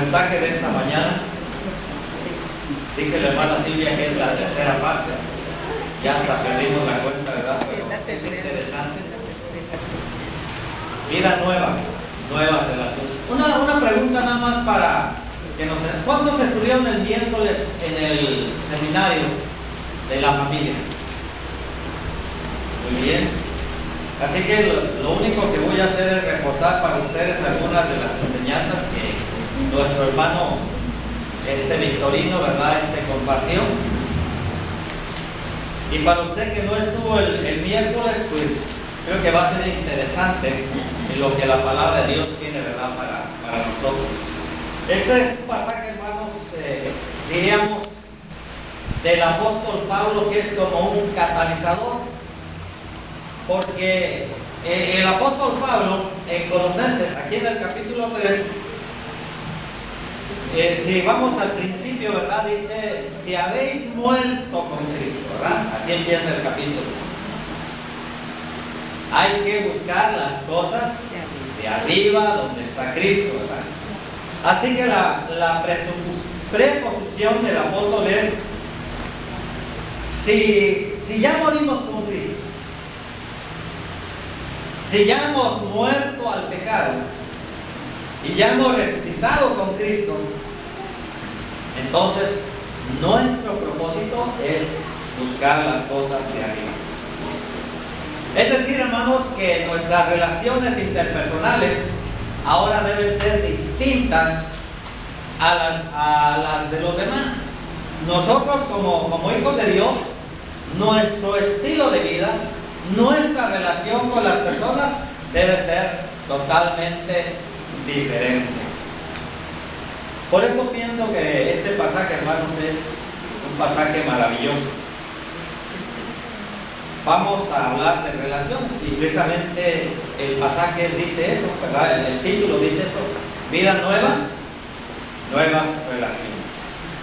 mensaje de esta mañana. Dice la hermana Silvia que es la tercera parte. Ya hasta perdimos la cuenta, ¿verdad? Pero es interesante. Vida nueva, nueva relación. Una pregunta nada más para que nos... ¿Cuántos estuvieron el miércoles en el seminario de la familia? Muy bien. Así que lo único que voy a hacer es reforzar para ustedes algunas de las enseñanzas que nuestro hermano Victorino, ¿verdad? Compartió. Y para usted que no estuvo el miércoles, pues creo que va a ser interesante en lo que la palabra de Dios tiene, ¿verdad? Para nosotros. Este es un pasaje, hermanos, diríamos, del apóstol Pablo, que es como un catalizador. Porque el apóstol Pablo en Colosenses, aquí en el capítulo 3, si vamos al principio, ¿verdad? Dice, si habéis muerto con Cristo, ¿verdad? Así empieza el capítulo. Hay que buscar las cosas de arriba donde está Cristo, ¿verdad? Así que la preposición del apóstol es, si ya morimos con Cristo, si ya hemos muerto al pecado y ya hemos resucitado con Cristo, entonces nuestro propósito es buscar las cosas de arriba. Es decir, hermanos, que nuestras relaciones interpersonales ahora deben ser distintas a las de los demás. Nosotros como hijos de Dios, nuestro estilo de vida, nuestra relación con las personas debe ser totalmente diferente. Por eso pienso que este pasaje, hermanos, es un pasaje maravilloso. Vamos a hablar de relaciones y precisamente el pasaje dice eso, ¿verdad? El título dice eso: vida nueva, nuevas relaciones.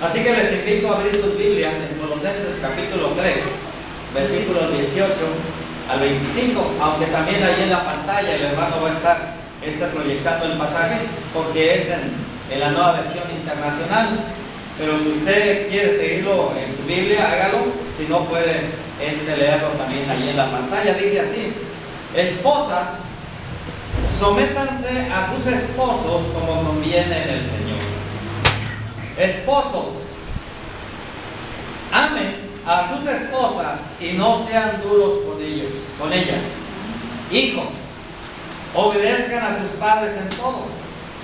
Así que les invito a abrir sus Biblias en Colosenses capítulo 3, versículos 18 al 25, aunque también ahí en la pantalla el hermano va a estar proyectando el pasaje, porque es en la nueva versión internacional. Pero si usted quiere seguirlo en su Biblia, hágalo. Si no, puede leerlo también ahí en la pantalla. Dice así: esposas, sométanse a sus esposos como conviene en el Señor. Esposos, amen a sus esposas y no sean duros con ellas. Hijos, obedezcan a sus padres en todo,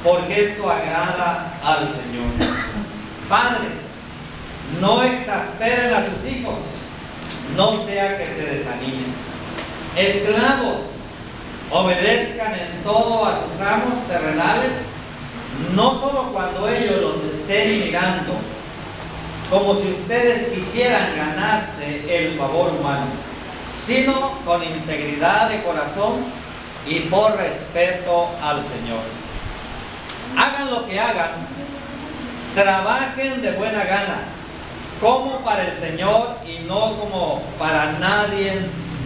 porque esto agrada al Señor. Padres, no exasperen a sus hijos, no sea que se desanimen. Esclavos, obedezcan en todo a sus amos terrenales, no solo cuando ellos los estén mirando, como si ustedes quisieran ganarse el favor humano, sino con integridad de corazón y por respeto al Señor. Hagan lo que hagan, trabajen de buena gana, como para el Señor y no como para nadie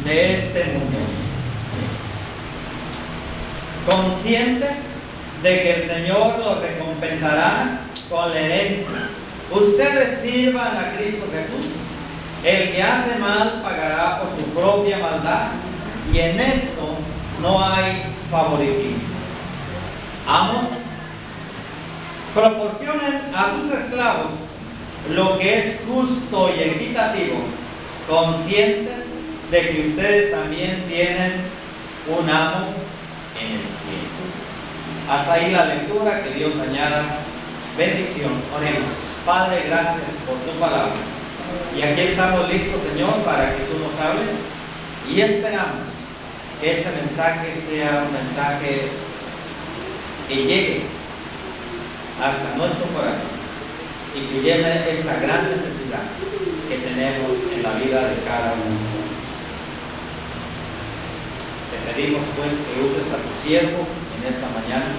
de este mundo, conscientes de que el Señor los recompensará con la herencia. Ustedes sirvan a Cristo Jesús. El que hace mal pagará por su propia maldad, y en esto no hay favoritismo. Amos, proporcionen a sus esclavos lo que es justo y equitativo, conscientes de que ustedes también tienen un amo en el cielo. Hasta ahí la lectura. Que Dios añada bendición. Oremos. Padre, gracias por tu palabra. Y aquí estamos listos, Señor, para que tú nos hables, y esperamos que este mensaje sea un mensaje que llegue hasta nuestro corazón y que llene esta gran necesidad que tenemos en la vida de cada uno de nosotros. Te pedimos pues que uses a tu siervo en esta mañana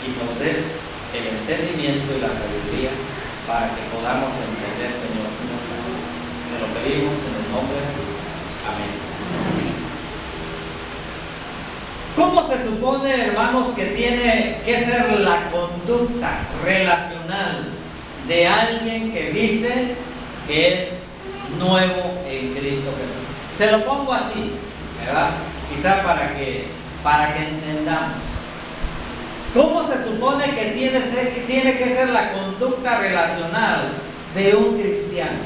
y nos des el entendimiento y la sabiduría para que podamos entender, Señor, tu mensaje. Te lo pedimos en el nombre de Jesús. Amén. ¿Cómo se supone, hermanos, que tiene que ser la conducta relacional de alguien que dice que es nuevo en Cristo Jesús? Se lo pongo así, ¿verdad? Quizá para que entendamos. ¿Cómo se supone que tiene que ser la conducta relacional de un cristiano?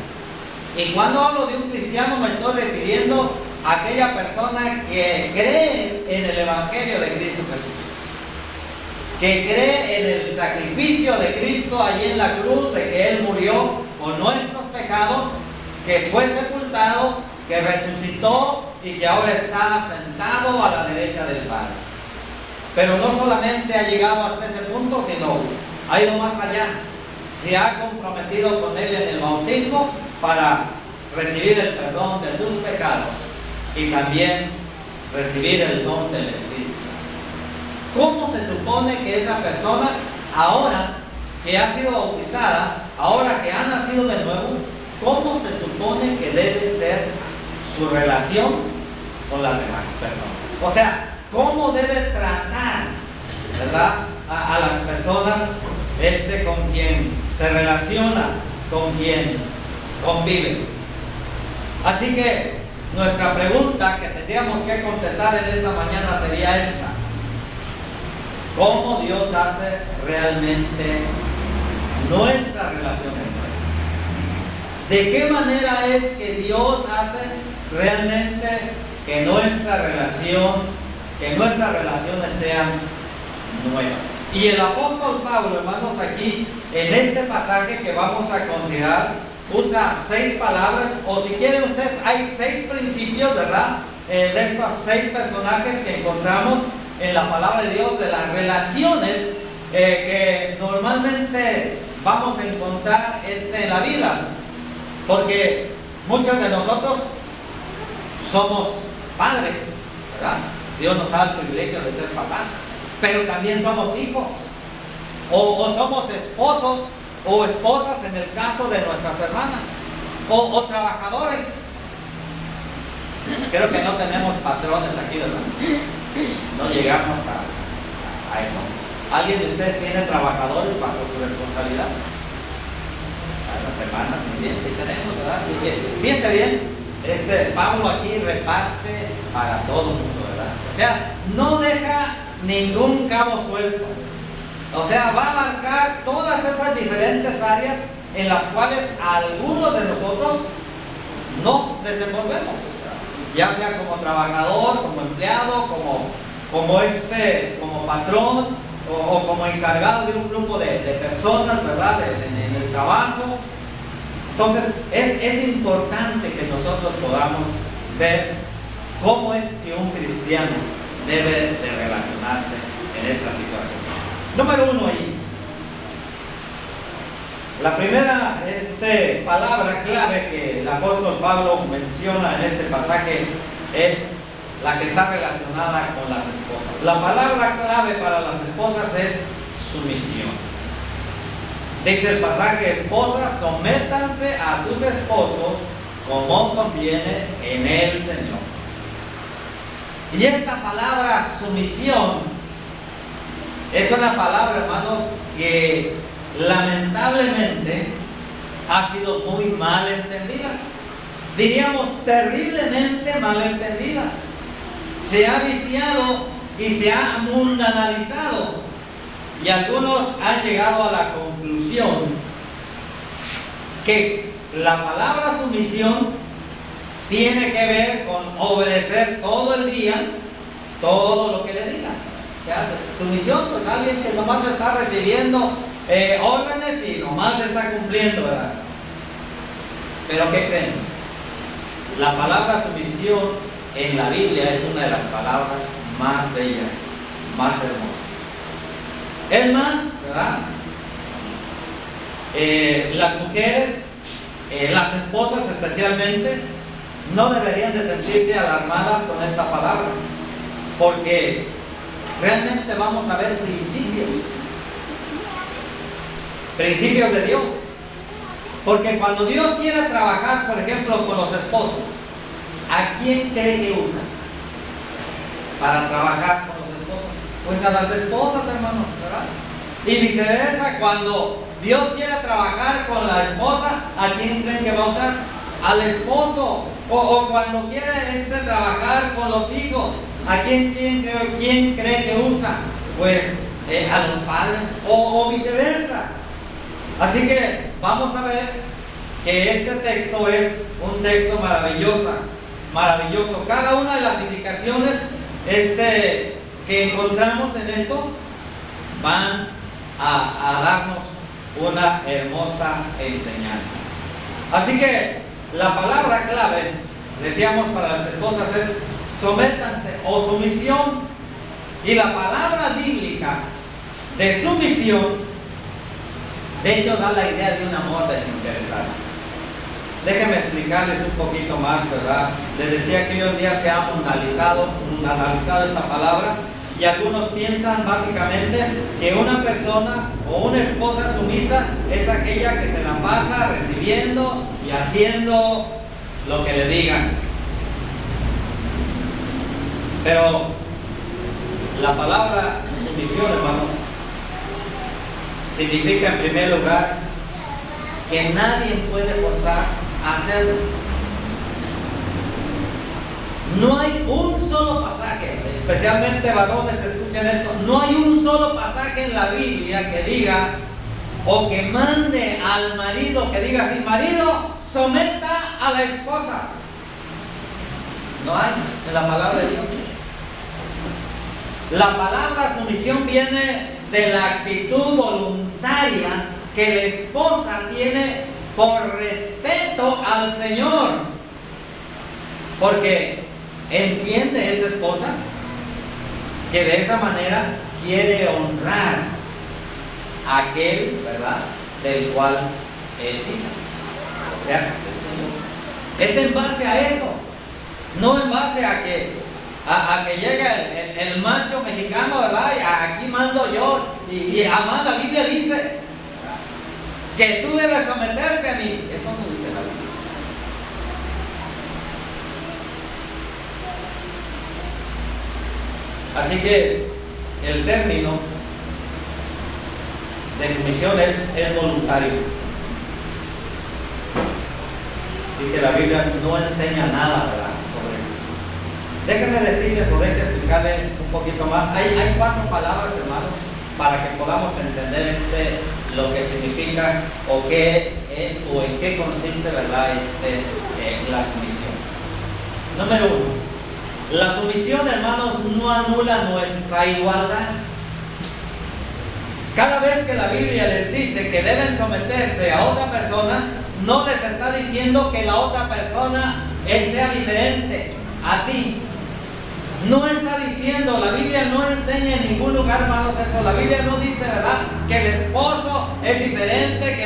Y cuando hablo de un cristiano me estoy refiriendo a aquella persona que cree en el Evangelio de Cristo Jesús, que cree en el sacrificio de Cristo allí en la cruz, de que Él murió por nuestros pecados, que fue sepultado, que resucitó y que ahora está sentado a la derecha del Padre. Pero no solamente ha llegado hasta ese punto, sino ha ido más allá. Se ha comprometido con Él en el bautismo para recibir el perdón de sus pecados y también recibir el don del Espíritu Santo. ¿Cómo se supone que esa persona, ahora que ha sido bautizada, ahora que ha nacido de nuevo, cómo se supone que debe ser su relación con las demás personas? O sea, ¿cómo debe tratar, verdad, a las personas con quien se relaciona, con quien convive? Así que nuestra pregunta que tendríamos que contestar en esta mañana sería esta: ¿cómo Dios hace realmente nuestra relación con Él? ¿De qué manera es que Dios hace realmente que nuestras relaciones sean nuevas? Y el apóstol Pablo, hermanos, aquí en este pasaje que vamos a considerar, usa 6 palabras, o si quieren ustedes, hay 6 principios, ¿verdad? De estos 6 personajes que encontramos en la palabra de Dios, de las relaciones que normalmente vamos a encontrar en la vida. Porque muchos de nosotros somos padres, ¿verdad? Dios nos da el privilegio de ser papás, pero también somos hijos, o somos esposos o esposas en el caso de nuestras hermanas, o trabajadores. Creo que no tenemos patrones aquí, ¿verdad? No llegamos a eso. ¿Alguien de ustedes tiene trabajadores bajo su responsabilidad? Las hermanas también sí tenemos, ¿verdad? Así que piense bien, Pablo aquí reparte para todo el mundo, ¿verdad? O sea, no deja ningún cabo suelto. O sea, va a abarcar todas esas diferentes áreas en las cuales algunos de nosotros nos desenvolvemos, ya sea como trabajador, como empleado, como patrón, o como encargado de un grupo de personas, ¿verdad? En el trabajo. Entonces, es importante que nosotros podamos ver cómo es que un cristiano debe de relacionarse en esta situación. Número 1 ahí. La primera palabra clave que el apóstol Pablo menciona en este pasaje es la que está relacionada con las esposas. La palabra clave para las esposas es sumisión. Dice el pasaje: esposas, sométanse a sus esposos como conviene en el Señor. Y esta palabra sumisión es una palabra, hermanos, que lamentablemente ha sido muy mal entendida. Diríamos terriblemente mal entendida. Se ha viciado y se ha mundanalizado. Y algunos han llegado a la conclusión que la palabra sumisión tiene que ver con obedecer todo el día todo lo que le digan. O sea, sumisión, pues alguien que nomás está recibiendo órdenes y nomás está cumpliendo, ¿verdad? Pero ¿qué creen? La palabra sumisión en la Biblia es una de las palabras más bellas, más hermosas. Es más, ¿verdad? Las mujeres, las esposas especialmente, no deberían de sentirse alarmadas con esta palabra, porque realmente vamos a ver principios de Dios. Porque cuando Dios quiere trabajar, por ejemplo, con los esposos, ¿a quién cree que usa para trabajar con los Pues a las esposas, hermanos, ¿verdad? Y viceversa, cuando Dios quiere trabajar con la esposa, ¿a quién creen que va a usar? Al esposo. O cuando quiere trabajar con los hijos, ¿a quién cree que usa? Pues a los padres, o viceversa. Así que vamos a ver que este texto es un texto maravilloso. Cada una de las indicaciones que encontramos en esto van a darnos una hermosa enseñanza. Así que la palabra clave, decíamos para las esposas, es sométanse o sumisión. Y la palabra bíblica de sumisión, de hecho, da la idea de un amor desinteresado. Déjenme explicarles un poquito más, ¿verdad? Les decía que hoy en día se ha mundanalizado esta palabra, y algunos piensan básicamente que una persona o una esposa sumisa es aquella que se la pasa recibiendo y haciendo lo que le digan. Pero la palabra sumisión, hermanos, significa en primer lugar que nadie puede forzar a hacerlo. No hay un solo pasaje, especialmente varones, escuchen esto, no hay un solo pasaje en la Biblia que diga o que mande al marido, que diga así: marido, someta a la esposa. No hay en la palabra de Dios. La palabra sumisión viene de la actitud voluntaria que la esposa tiene por respeto al Señor. Porque entiende esa esposa que de esa manera quiere honrar a aquel, ¿verdad?, del cual es hija, o sea, el Señor. Es en base a eso, no en base a que llegue el macho mexicano, ¿verdad? Y aquí mando yo. Y además la Biblia dice que tú debes someterte a mí. Eso no dice la Biblia. Así que el término de sumisión es voluntario. Y que la Biblia no enseña nada, ¿verdad?, sobre eso. Déjenme decirles o déjenme explicarles un poquito más. Hay 4 palabras, hermanos, para que podamos entender lo que significa o qué es o en qué consiste, ¿verdad?, la sumisión. Número 1. La sumisión, hermanos, no anula nuestra igualdad. Cada vez que la Biblia les dice que deben someterse a otra persona, no les está diciendo que la otra persona sea diferente a ti. No está diciendo, la Biblia no enseña en ningún lugar, hermanos, eso. La Biblia no dice, ¿verdad?, que el esposo es diferente, que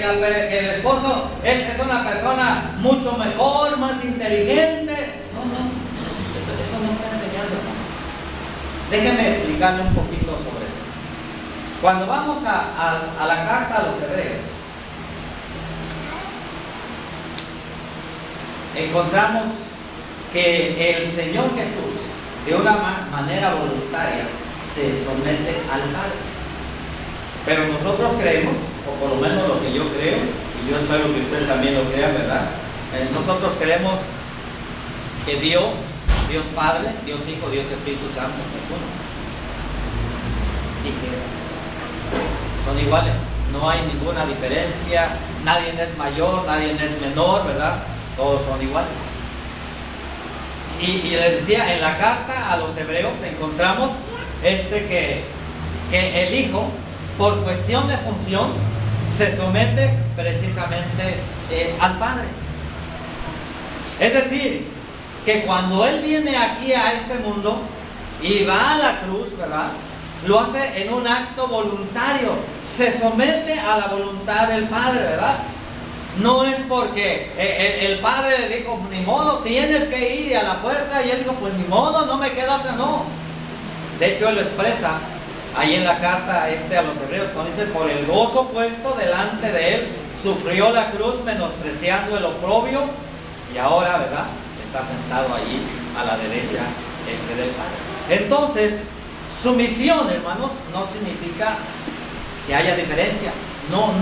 el esposo es una persona mucho mejor, más inteligente. No. Eso no está enseñando, hermanos. Déjenme explicarle un poquito sobre eso. Cuando vamos a la carta a los Hebreos, encontramos que el Señor Jesús, de una manera voluntaria, se somete al Padre. Pero nosotros creemos, o por lo menos lo que yo creo, y yo espero que ustedes también lo crean, ¿verdad? Nosotros creemos que Dios Padre, Dios Hijo, Dios Espíritu Santo es uno. Y que son iguales, no hay ninguna diferencia, nadie es mayor, nadie es menor, ¿verdad? Todos son iguales. Y les decía, en la carta a los Hebreos encontramos que el Hijo, por cuestión de función, se somete precisamente al Padre. Es decir, que cuando Él viene aquí a este mundo y va a la cruz, ¿verdad?, lo hace en un acto voluntario, se somete a la voluntad del Padre, ¿verdad? No es porque el Padre le dijo, ni modo, tienes que ir, y a la fuerza, y Él dijo, pues ni modo, no me queda otra, no. De hecho, Él lo expresa ahí en la carta a los Hebreos, cuando dice, por el gozo puesto delante de Él, sufrió la cruz menospreciando el oprobio, y ahora, ¿verdad?, está sentado allí a la derecha del Padre. Entonces, Sumisión, hermanos, no significa que haya diferencia. No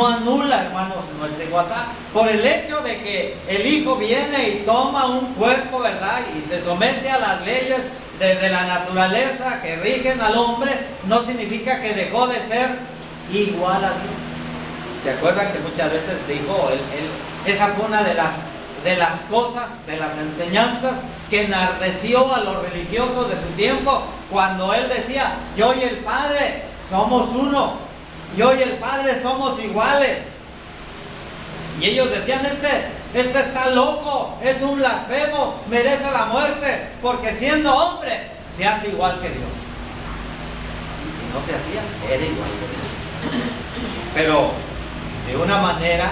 anula, hermanos, nuestra igualdad. Por el hecho de que el Hijo viene y toma un cuerpo, ¿verdad? Y se somete a las leyes de la naturaleza que rigen al hombre, no significa que dejó de ser igual a Dios. ¿Se acuerdan que muchas veces dijo, esa fue una de las cosas, de las enseñanzas que enardeció a los religiosos de su tiempo, cuando él decía, yo y el Padre somos uno, yo y el Padre somos iguales? Y ellos decían, este está loco, es un blasfemo, merece la muerte, porque siendo hombre se hace igual que Dios. Y no se hacía, era igual que Dios. Pero de una manera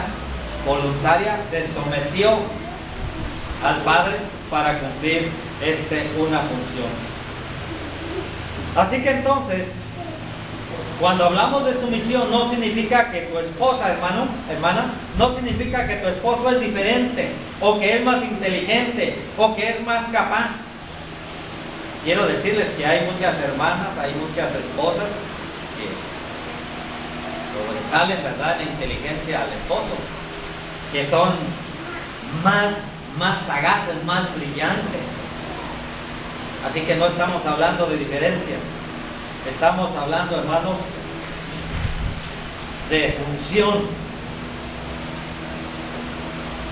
voluntaria se sometió al Padre para cumplir una función. Así que entonces, cuando hablamos de sumisión, no significa que tu esposa, hermana, no significa que tu esposo es diferente, o que es más inteligente, o que es más capaz. Quiero decirles que hay muchas hermanas, hay muchas esposas que sobresalen, ¿verdad?, en inteligencia al esposo, que son más sagaces, más brillantes. Así que no estamos hablando de diferencias, estamos hablando, hermanos, de función.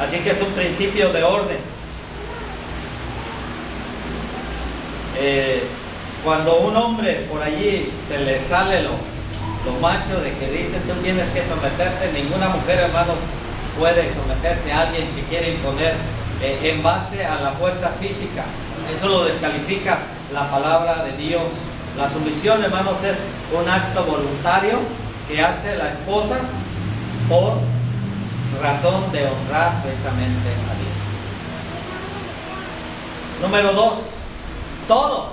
Así que es un principio de orden. Cuando un hombre por allí se le sale lo macho de que dicen tú tienes que someterte, ninguna mujer, hermanos, puede someterse a alguien que quiere imponer en base a la fuerza física. Eso lo descalifica la palabra de Dios. La sumisión, hermanos, es un acto voluntario que hace la esposa por razón de honrar precisamente a Dios. Número 2, todos,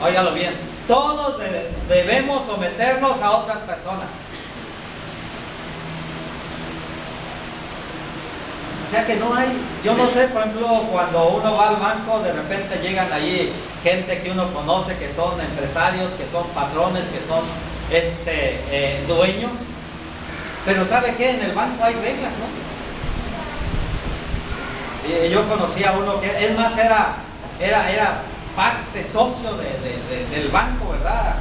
óigalo bien, todos debemos someternos a otras personas. O sea que no hay, yo no sé, por ejemplo, cuando uno va al banco, de repente llegan allí gente que uno conoce, que son empresarios, que son patrones, que son dueños. Pero ¿sabe qué? En el banco hay reglas, ¿no? Yo conocí a uno que, es más, era parte socio del banco, ¿verdad?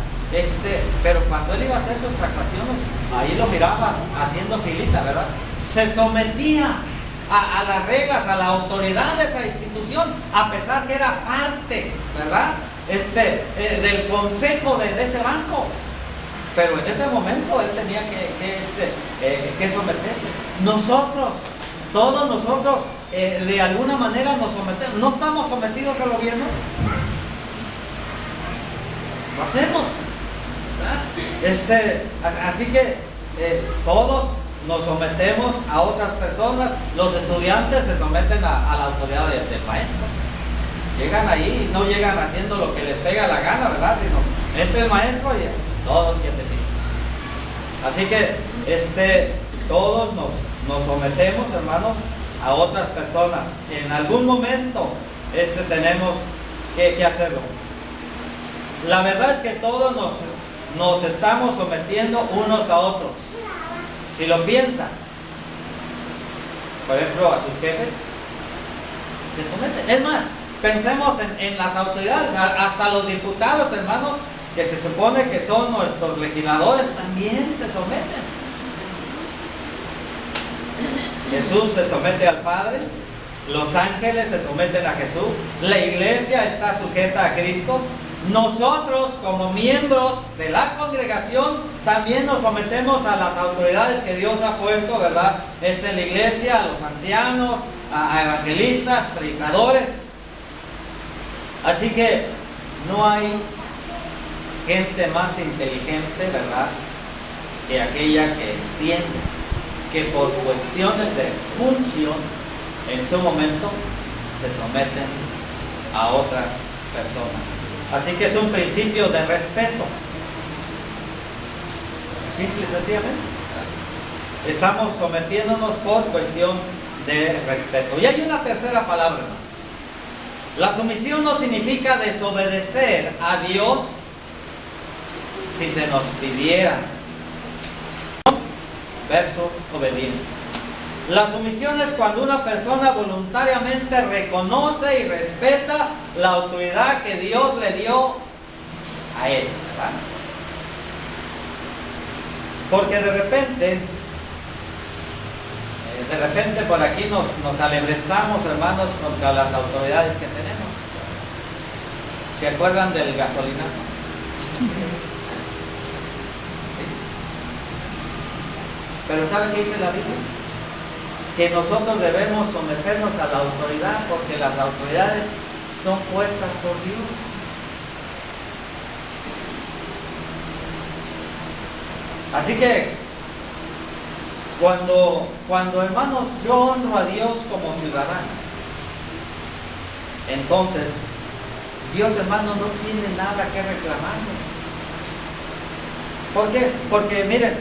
Pero cuando él iba a hacer sus transacciones, ahí lo miraba haciendo filita, ¿verdad? Se sometía a las reglas, a la autoridad de esa institución, a pesar que era parte, ¿verdad?, del consejo de ese banco. Pero en ese momento él tenía que someterse. Nosotros, todos nosotros, de alguna manera nos sometemos. ¿No estamos sometidos al gobierno? Lo hacemos, ¿verdad? Así que todos nos sometemos a otras personas. Los estudiantes se someten a la autoridad del maestro. Llegan ahí y no llegan haciendo lo que les pega la gana, ¿verdad? Sino entra el maestro y todos quietecitos. Así que todos nos sometemos, hermanos, a otras personas. En algún momento tenemos que hacerlo. La verdad es que todos nos estamos sometiendo unos a otros. Si lo piensan, por ejemplo, a sus jefes, se someten. Es más, pensemos en las autoridades, hasta los diputados, hermanos, que se supone que son nuestros legisladores, también se someten. Jesús se somete al Padre, los ángeles se someten a Jesús, la iglesia está sujeta a Cristo. Nosotros, como miembros de la congregación, también nos sometemos a las autoridades que Dios ha puesto, ¿verdad?, en la iglesia, a los ancianos, a evangelistas, predicadores. Así que no hay gente más inteligente, ¿verdad?, que aquella que entiende que por cuestiones de función, en su momento, se someten a otras personas. Así que es un principio de respeto. Simple y sencillamente. Estamos sometiéndonos por cuestión de respeto. Y hay una tercera palabra, hermanos. La sumisión no significa desobedecer a Dios si se nos pidiera, versus obediencia. La sumisión es cuando una persona voluntariamente reconoce y respeta la autoridad que Dios le dio a él, ¿verdad? Porque de repente por aquí nos alebrestamos, hermanos, contra las autoridades que tenemos. ¿Se acuerdan del gasolinazo? Pero ¿saben qué dice la Biblia? Que nosotros debemos someternos a la autoridad, porque las autoridades son puestas por Dios. Así que cuando hermanos, yo honro a Dios como ciudadano, entonces Dios, hermano, no tiene nada que reclamarme. ¿Por qué? Porque miren,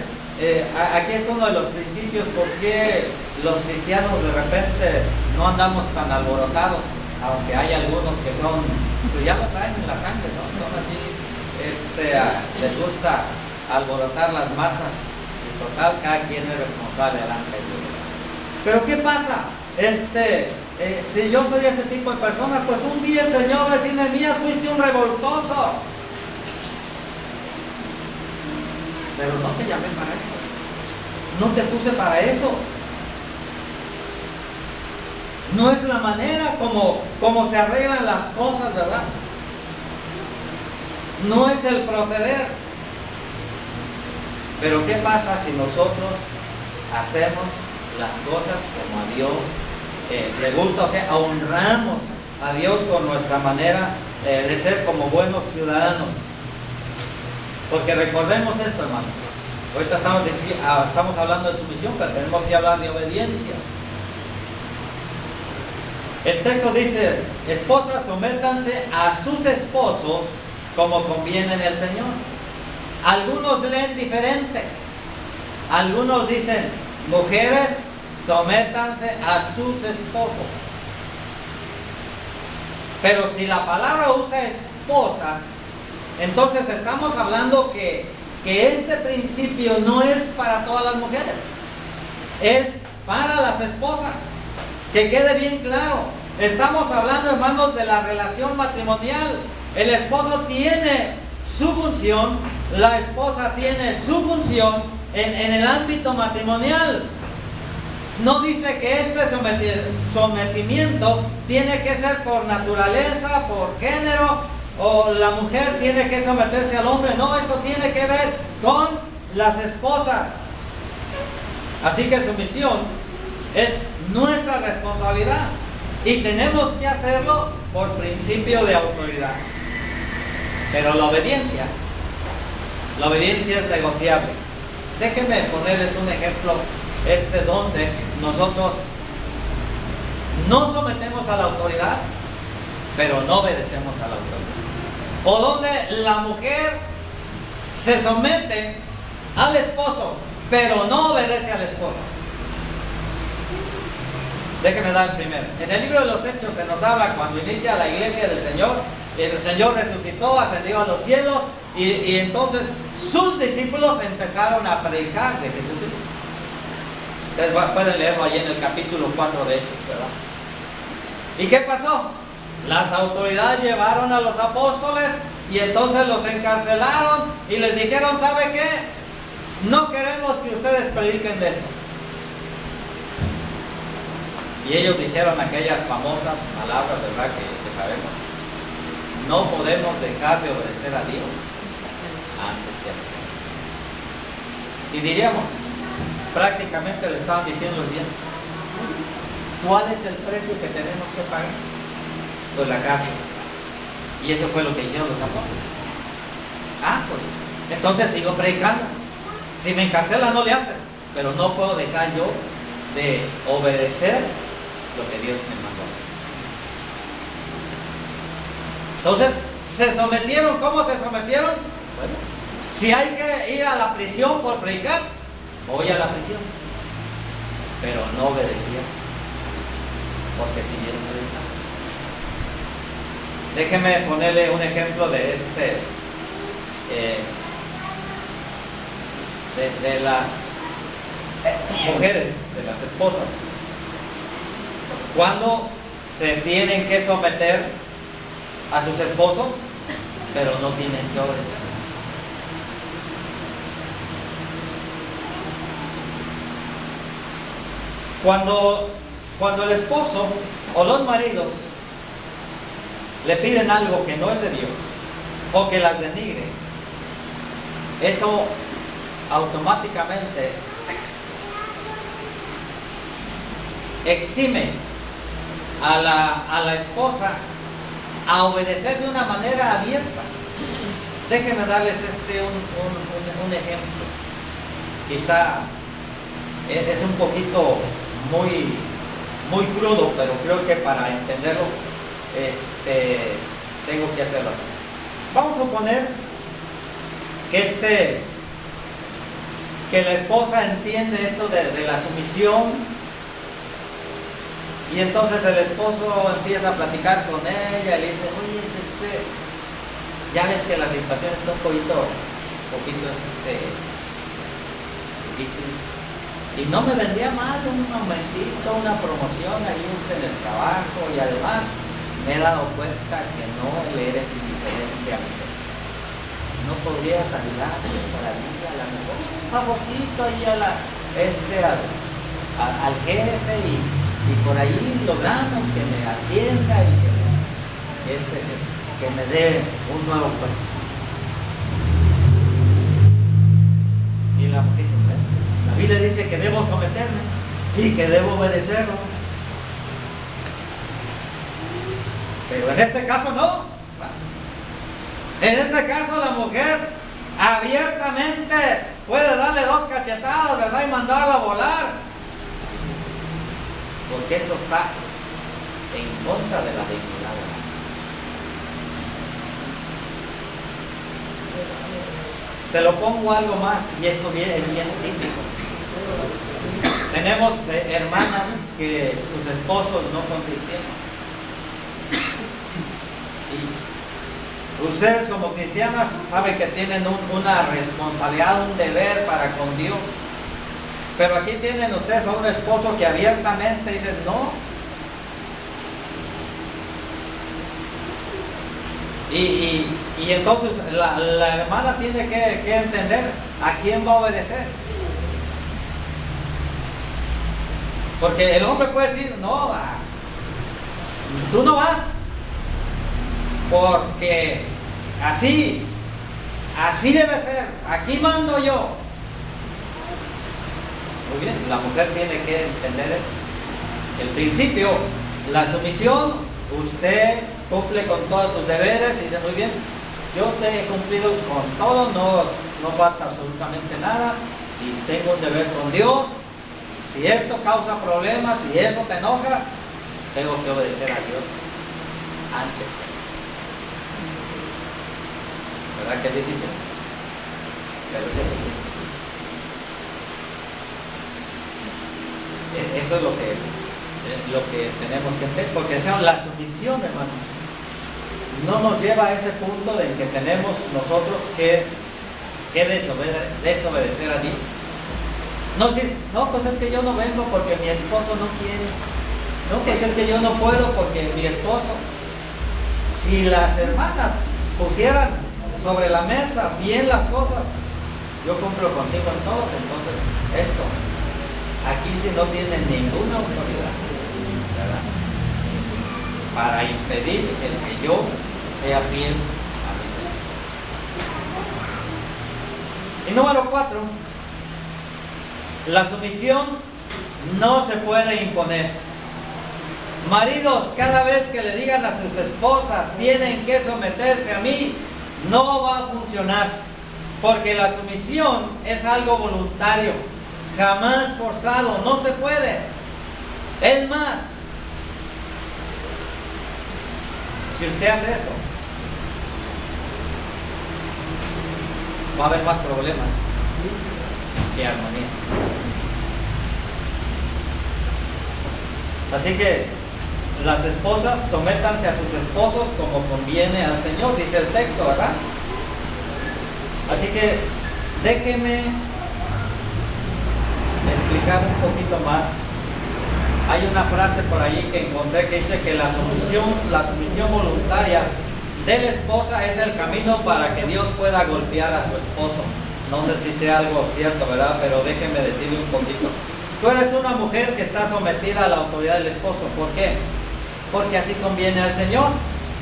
aquí está uno de los principios por qué los cristianos de repente no andamos tan alborotados, aunque hay algunos que son, pues ya lo traen en la sangre, ¿no? Son así, les gusta alborotar las masas, y total, cada quien es responsable delante de Dios. Pero ¿qué pasa? Si yo soy ese tipo de persona, pues un día el Señor va a decir: Nehemías, fuiste un revoltoso. Pero no te llamé para eso. No te puse para eso. No es la manera como se arreglan las cosas, ¿verdad? No es el proceder. Pero ¿qué pasa si nosotros hacemos las cosas como a Dios le gusta? O sea, honramos a Dios con nuestra manera de ser como buenos ciudadanos. Porque recordemos esto, hermanos. Ahorita estamos hablando de sumisión, pero tenemos que hablar de obediencia. El texto dice: esposas, sométanse a sus esposos como conviene en el Señor. Algunos leen diferente. Algunos dicen: mujeres, sométanse a sus esposos. Pero si la palabra usa esposas, entonces estamos hablando que este principio no es para todas las mujeres, es para las esposas. Que quede bien claro, estamos hablando, hermanos, de la relación matrimonial. El esposo tiene su función, la esposa tiene su función en el ámbito matrimonial. No dice que este sometimiento tiene que ser por naturaleza, por género, o la mujer tiene que someterse al hombre. No, esto tiene que ver con las esposas. Así que sumisión es nuestra responsabilidad y tenemos que hacerlo por principio de autoridad. Pero la obediencia es negociable. Déjenme ponerles un ejemplo donde nosotros no sometemos a la autoridad, pero no obedecemos a la autoridad. O donde la mujer se somete al esposo, pero no obedece al esposo. Déjenme dar el primero. En el libro de los Hechos se nos habla cuando inicia la iglesia del Señor. El Señor resucitó, ascendió a los cielos, y entonces sus discípulos empezaron a predicar de Jesucristo. Ustedes pueden leerlo ahí en el capítulo 4 de Hechos, ¿verdad? ¿Y qué pasó? Las autoridades llevaron a los apóstoles y entonces los encarcelaron y les dijeron: ¿sabe qué? No queremos que ustedes prediquen de esto. Y ellos dijeron aquellas famosas palabras, ¿verdad? Que sabemos: no podemos dejar de obedecer a Dios antes que a nosotros. Y diríamos, prácticamente le estaban diciendo bien: ¿cuál es el precio que tenemos que pagar? Pues la cárcel. Y eso fue lo que dijeron los apóstoles. Pues entonces sigo predicando. Si me encarcelan no le hacen, pero no puedo dejar yo de obedecer lo que Dios me mandó. Entonces se sometieron. ¿Cómo se sometieron? Bueno, si hay que ir a la prisión por predicar, voy a la prisión. Pero no obedecieron, porque siguieron predicando. Déjeme ponerle un ejemplo de de las mujeres, de las esposas. Cuando se tienen que someter a sus esposos, pero no tienen que obedecer. Cuando el esposo o los maridos le piden algo que no es de Dios o que las denigre, eso automáticamente exime a la esposa a obedecer de una manera abierta. Déjenme darles un ejemplo. Quizá es un poquito muy crudo, pero creo que para entenderlo tengo que hacerlo así. Vamos a suponer que la esposa entiende esto de la sumisión, y entonces el esposo empieza a platicar con ella y le dice: oye, ya ves que la situación está un poquito difícil, y no me vendría mal un momentito, una promoción ahí en el trabajo, y además me he dado cuenta que no le eres indiferente a mí. ¿No podrías ayudarme por ahí, a lo mejor un favorcito ahí al jefe, y por ahí logramos que me ascienda y que me dé un nuevo puesto? Y la mujer dice: la Biblia dice que debo someterme y que debo obedecerlo. Pero en este caso no. En este caso la mujer abiertamente puede darle 2 cachetadas, ¿verdad? Y mandarla a volar. Porque esto está en contra de la dignidad. Se lo pongo algo más, y esto es bien típico. Tenemos hermanas que sus esposos no son cristianos. Y ustedes como cristianas saben que tienen una responsabilidad, un deber para con Dios. Pero aquí tienen ustedes a un esposo que abiertamente dice no. Y entonces la hermana tiene que entender a quién va a obedecer. Porque el hombre puede decir: no, tú no vas, porque así debe ser, aquí mando yo. Muy bien, la mujer tiene que entender eso. El principio, la sumisión, usted cumple con todos sus deberes y dice: muy bien, yo te he cumplido con todo, no falta absolutamente nada, y tengo un deber con Dios. Si esto causa problemas, si eso te enoja, tengo que obedecer a Dios antes. ¿Verdad que es difícil? Pero es eso. Eso es lo que tenemos que entender, porque la sumisión, hermanos, no nos lleva a ese punto en que tenemos nosotros que desobedecer a Dios. No, pues es que yo no vengo porque mi esposo no quiere. No, pues es que yo no puedo porque mi esposo. Si las hermanas pusieran sobre la mesa bien las cosas, yo cumplo contigo en todos, entonces esto aquí sí no tiene ninguna autoridad, ¿verdad?, para impedir el que yo sea fiel a mis hijos. Y número 4, la sumisión no se puede imponer. Maridos, cada vez que le digan a sus esposas tienen que someterse a mí, no va a funcionar, porque la sumisión es algo voluntario, jamás forzado, no se puede. Es más, si usted hace eso, va a haber más problemas que armonía. Así que las esposas sométanse a sus esposos como conviene al Señor, dice el texto, ¿verdad? Así que déjenme explicar un poquito más. Hay una frase por ahí que encontré que dice que la sumisión voluntaria de la esposa es el camino para que Dios pueda golpear a su esposo. No sé si sea algo cierto, ¿verdad? Pero déjenme decirle un poquito. Tú eres una mujer que está sometida a la autoridad del esposo. ¿Por qué? Porque así conviene al Señor.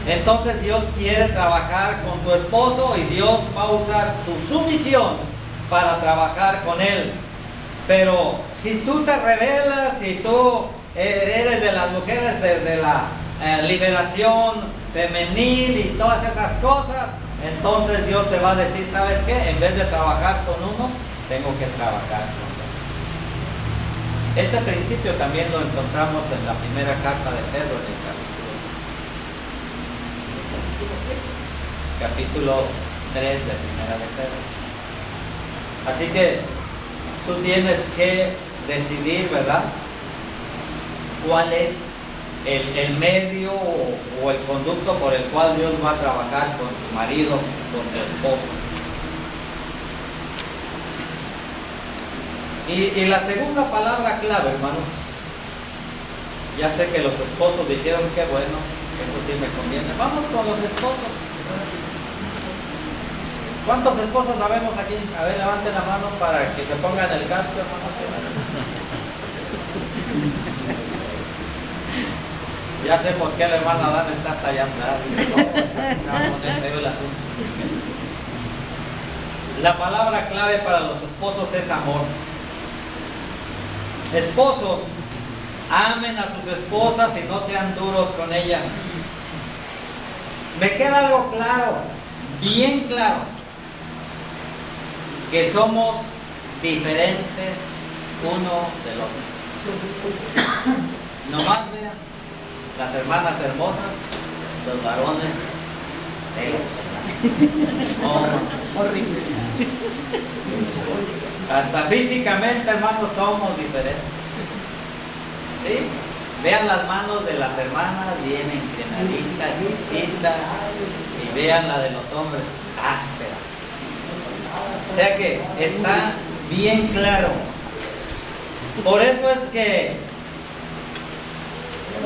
Entonces Dios quiere trabajar con tu esposo y Dios va a usar tu sumisión para trabajar con él. Pero si tú te rebelas, si tú eres de las mujeres de la liberación femenil y todas esas cosas, entonces Dios te va a decir, ¿sabes qué? En vez de trabajar con uno, tengo que trabajar con dos. Este principio también lo encontramos en la primera carta de Pedro, en el capítulo 3 de primera de Pedro. Así que tú tienes que decidir, ¿verdad?, cuál es el medio o el conducto por el cual Dios va a trabajar con su marido, con su esposo. Y la segunda palabra clave, hermanos, ya sé que los esposos dijeron que bueno, eso sí me conviene. Vamos con los esposos. ¿Cuántos esposos sabemos aquí? A ver, levanten la mano para que se pongan el casco, hermanos. Ya sé por qué la hermana Dana está hasta allá atrás. Se va a poner feo el asunto. La palabra clave para los esposos es amor. Esposos, amen a sus esposas y no sean duros con ellas. Me queda algo claro, bien claro, que somos diferentes uno del otro. Nomás vean, las hermanas hermosas, los varones horribles. Hasta físicamente, hermanos, somos diferentes. ¿Sí? Vean las manos de las hermanas, bien inclinaditas, lisitas, y vean la de los hombres, áspera. O sea que está bien claro. Por eso es que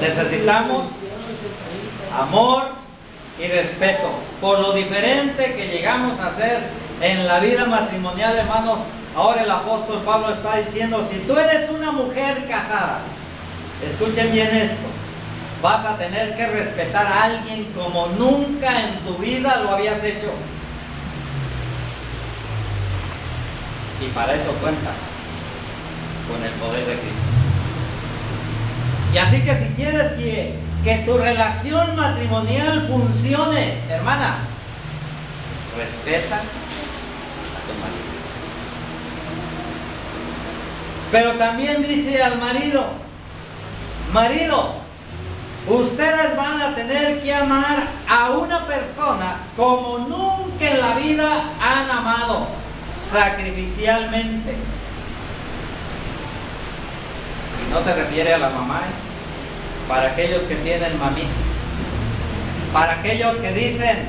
necesitamos amor y respeto por lo diferente que llegamos a ser en la vida matrimonial, hermanos. Ahora el apóstol Pablo está diciendo, si tú eres una mujer casada, escuchen bien esto, vas a tener que respetar a alguien como nunca en tu vida lo habías hecho. Y para eso cuentas con el poder de Cristo. Y así que si quieres que tu relación matrimonial funcione, hermana, respeta a tu marido. Pero también dice al marido, marido, ustedes van a tener que amar a una persona como nunca en la vida han amado, sacrificialmente. Y no se refiere a la mamá, para aquellos que tienen mamitas, para aquellos que dicen,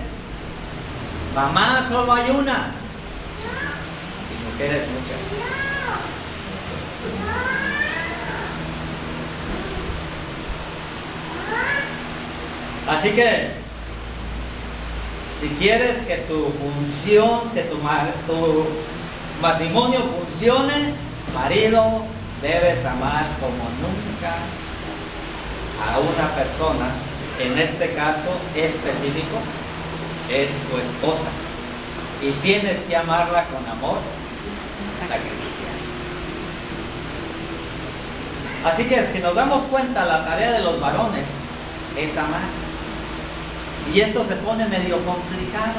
mamá solo hay una, y mujeres muchas. Así que, si quieres que tu función, que tu matrimonio funcione, marido, debes amar como nunca a una persona, en este caso específico, es tu esposa. Y tienes que amarla con amor sacrificial. Así que si nos damos cuenta, la tarea de los varones es amar. Y esto se pone medio complicado.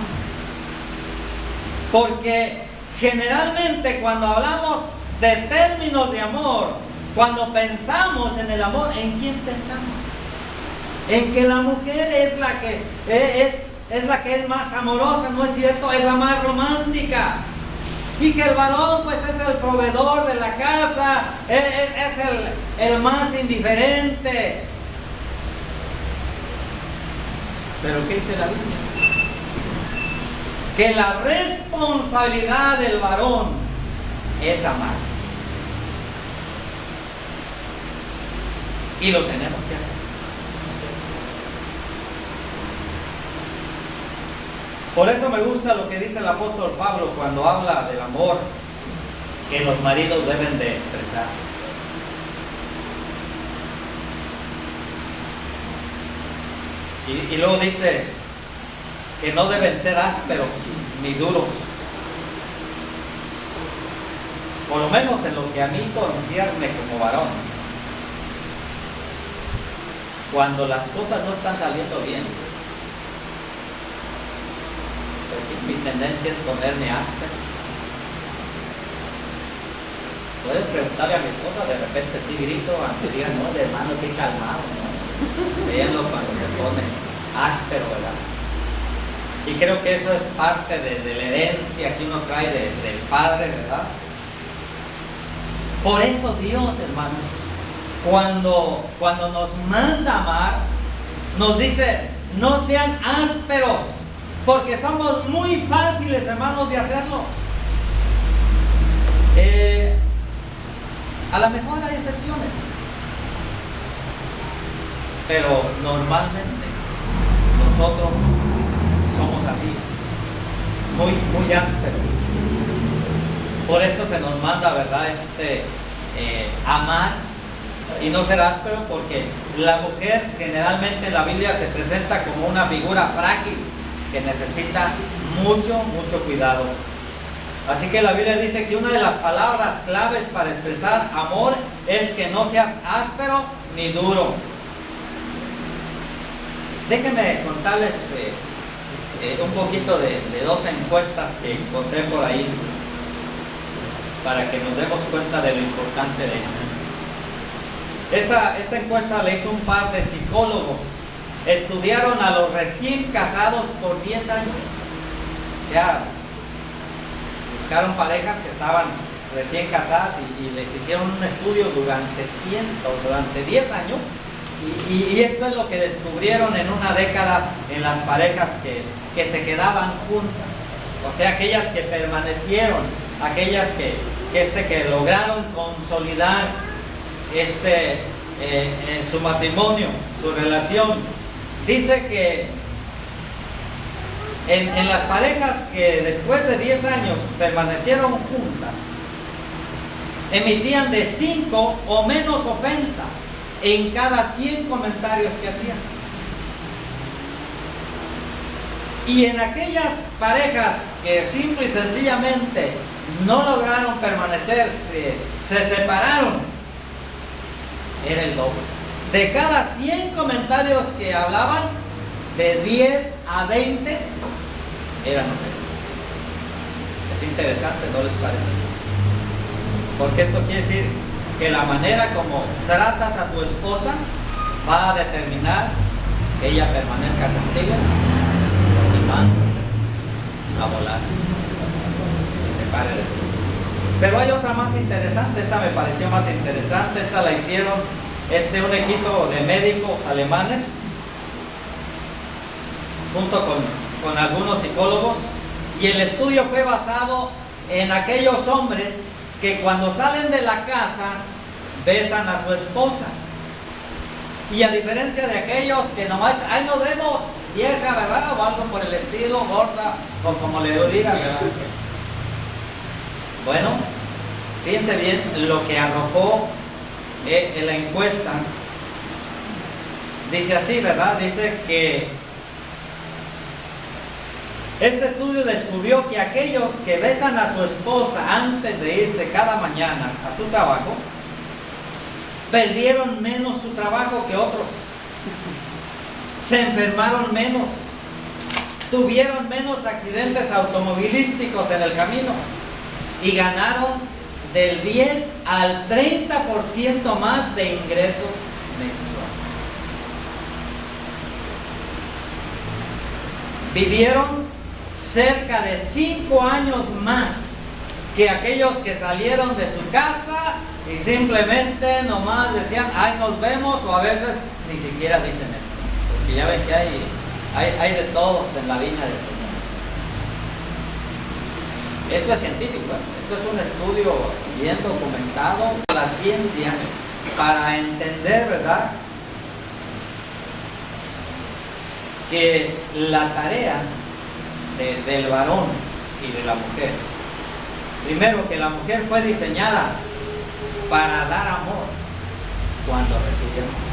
Porque generalmente cuando hablamos de términos de amor, cuando pensamos en el amor, ¿en quién pensamos? En que la mujer es la que es más amorosa, ¿no es cierto? Es la más romántica. Y que el varón pues es el proveedor de la casa, es el más indiferente. Pero ¿qué dice la Biblia? Que la responsabilidad del varón es amar. Y lo tenemos que hacer. Por eso me gusta lo que dice el apóstol Pablo cuando habla del amor que los maridos deben de expresar. Y luego dice que no deben ser ásperos ni duros. Por lo menos en lo que a mí concierne como varón. Cuando las cosas no están saliendo bien, pues sí, mi tendencia es ponerme áspero. Puedes preguntarle a mi esposa, de repente sí grito, aunque digan, no, el hermano, qué calmado, ¿no? Véanlo cuando se pone áspero, ¿verdad? Y creo que eso es parte de la herencia que uno trae del Padre, ¿verdad? Por eso Dios, hermanos, cuando nos manda amar, nos dice, no sean ásperos, porque somos muy fáciles, hermanos, de hacerlo. A lo mejor hay excepciones, pero normalmente nosotros somos así, muy ásperos. Por eso se nos manda, ¿verdad? Amar y no ser áspero, porque la mujer generalmente en la Biblia se presenta como una figura frágil que necesita mucho cuidado. Así que la Biblia dice que una de las palabras claves para expresar amor es que no seas áspero ni duro. Déjenme contarles un poquito de dos encuestas que encontré por ahí para que nos demos cuenta de lo importante de esto. Esta encuesta la hizo un par de psicólogos. Estudiaron a los recién casados por 10 años. O sea, buscaron parejas que estaban recién casadas y les hicieron un estudio durante 10 años. Y esto es lo que descubrieron en una década en las parejas que se quedaban juntas. O sea, aquellas que permanecieron, aquellas que lograron consolidar su matrimonio, su relación. Dice que en las parejas que después de 10 años permanecieron juntas, emitían de 5 o menos ofensa en cada 100 comentarios que hacían. Y en aquellas parejas que simple y sencillamente no lograron permanecer, se separaron, era el doble. De cada 100 comentarios que hablaban, de 10 a 20 eran ofensas. Es interesante, ¿no les parece? Porque esto quiere decir que la manera como tratas a tu esposa va a determinar que ella permanezca contigo y va a volar, se separe de ti. Pero hay otra más interesante, esta me pareció más interesante. Esta la hicieron un equipo de médicos alemanes junto con algunos psicólogos, y el estudio fue basado en aquellos hombres que cuando salen de la casa besan a su esposa, y a diferencia de aquellos que nomás, ay, nos vemos, vieja, ¿verdad? O algo por el estilo, gorda, o como le digan, ¿verdad? Bueno, fíjense bien lo que arrojó en la encuesta. Dice así, ¿verdad? Dice que este estudio descubrió que aquellos que besan a su esposa antes de irse cada mañana a su trabajo perdieron menos su trabajo que otros, se enfermaron menos, tuvieron menos accidentes automovilísticos en el camino y ganaron del 10 al 30% más de ingresos mensuales. Vivieron cerca de 5 años más que aquellos que salieron de su casa y simplemente nomás decían, ay, nos vemos, o a veces ni siquiera dicen esto, porque ya ven que hay Hay de todos en la viña del Señor. Esto es científico, esto es un estudio bien documentado por la ciencia para entender, ¿verdad?, que la tarea del varón y de la mujer, primero, que la mujer fue diseñada para dar amor cuando recibe amor.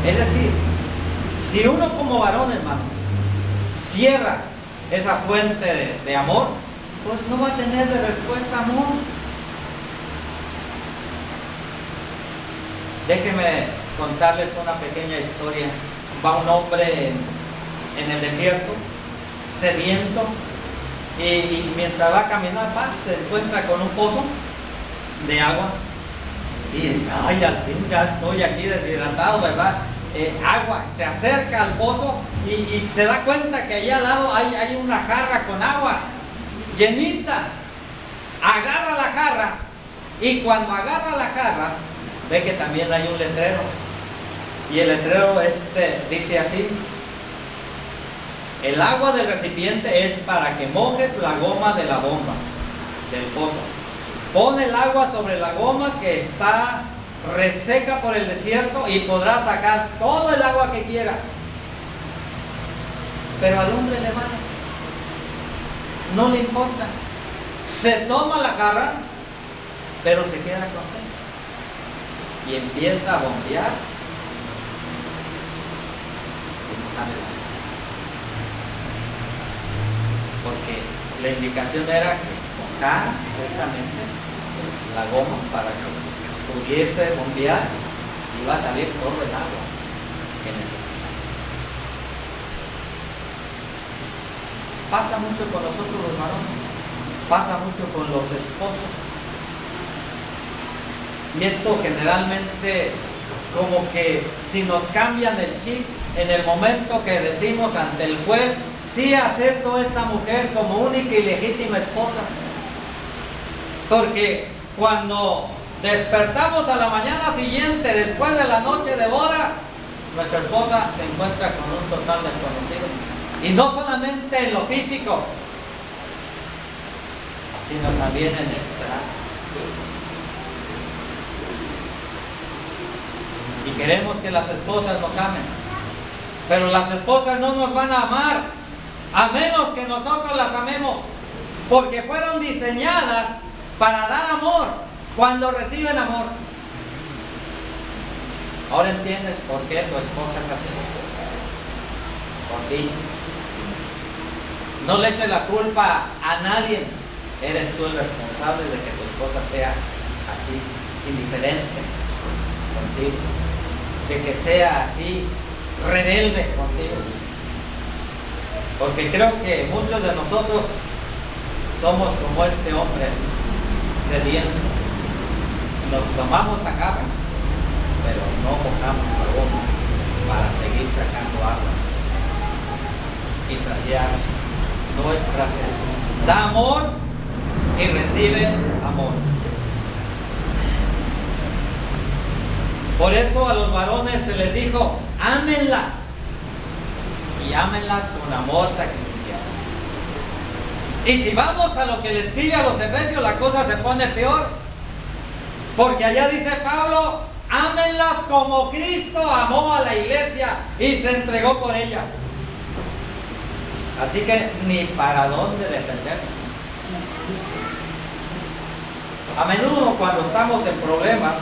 Es decir, si uno como varón, hermanos, cierra esa fuente de amor, pues no va a tener de respuesta amor. Déjenme contarles una pequeña historia. Va un hombre en el desierto, sediento, y mientras va a caminar, se encuentra con un pozo de agua. Y dice, ay, al fin ya estoy aquí deshidratado, ¿verdad? Agua, se acerca al pozo y se da cuenta que allí al lado hay una jarra con agua llenita. Agarra la jarra, y cuando agarra la jarra ve que también hay un letrero, y el letrero dice así: el agua del recipiente es para que mojes la goma de la bomba del pozo. Pon el agua sobre la goma que está reseca por el desierto y podrás sacar todo el agua que quieras. Pero al hombre le vale, no le importa. Se toma la jarra, pero se queda con sed y empieza a bombear y no sale nada, porque la indicación era que mojar precisamente la goma para que pudiese bombear y va a salir todo el agua que necesita. Pasa mucho con nosotros los varones, pasa mucho con los esposos, y esto generalmente como que si nos cambian el chip en el momento que decimos ante el juez: sí, acepto a esta mujer como única y legítima esposa, porque cuando despertamos a la mañana siguiente, después de la noche de boda, nuestra esposa se encuentra con un total desconocido. Y no solamente en lo físico, sino también en el trato. Y queremos que las esposas nos amen, pero las esposas no nos van a amar a menos que nosotros las amemos, porque fueron diseñadas para dar amor cuando reciben amor. Ahora entiendes por qué tu esposa es así. Por ti. No le eches la culpa a nadie. Eres tú el responsable de que tu esposa sea así, indiferente contigo, de que sea así, rebelde contigo. Porque creo que muchos de nosotros somos como este hombre sediento. Nos tomamos la jarra, pero no mojamos la goma para seguir sacando agua y saciar nuestra sed. Da amor y recibe amor. Por eso a los varones se les dijo: ámenlas, y ámenlas con amor sacrificial. Y si vamos a lo que les pide a los efesios, la cosa se pone peor, porque allá dice Pablo: ámenlas como Cristo amó a la iglesia y se entregó por ella. Así que ni para dónde defender. A menudo cuando estamos en problemas,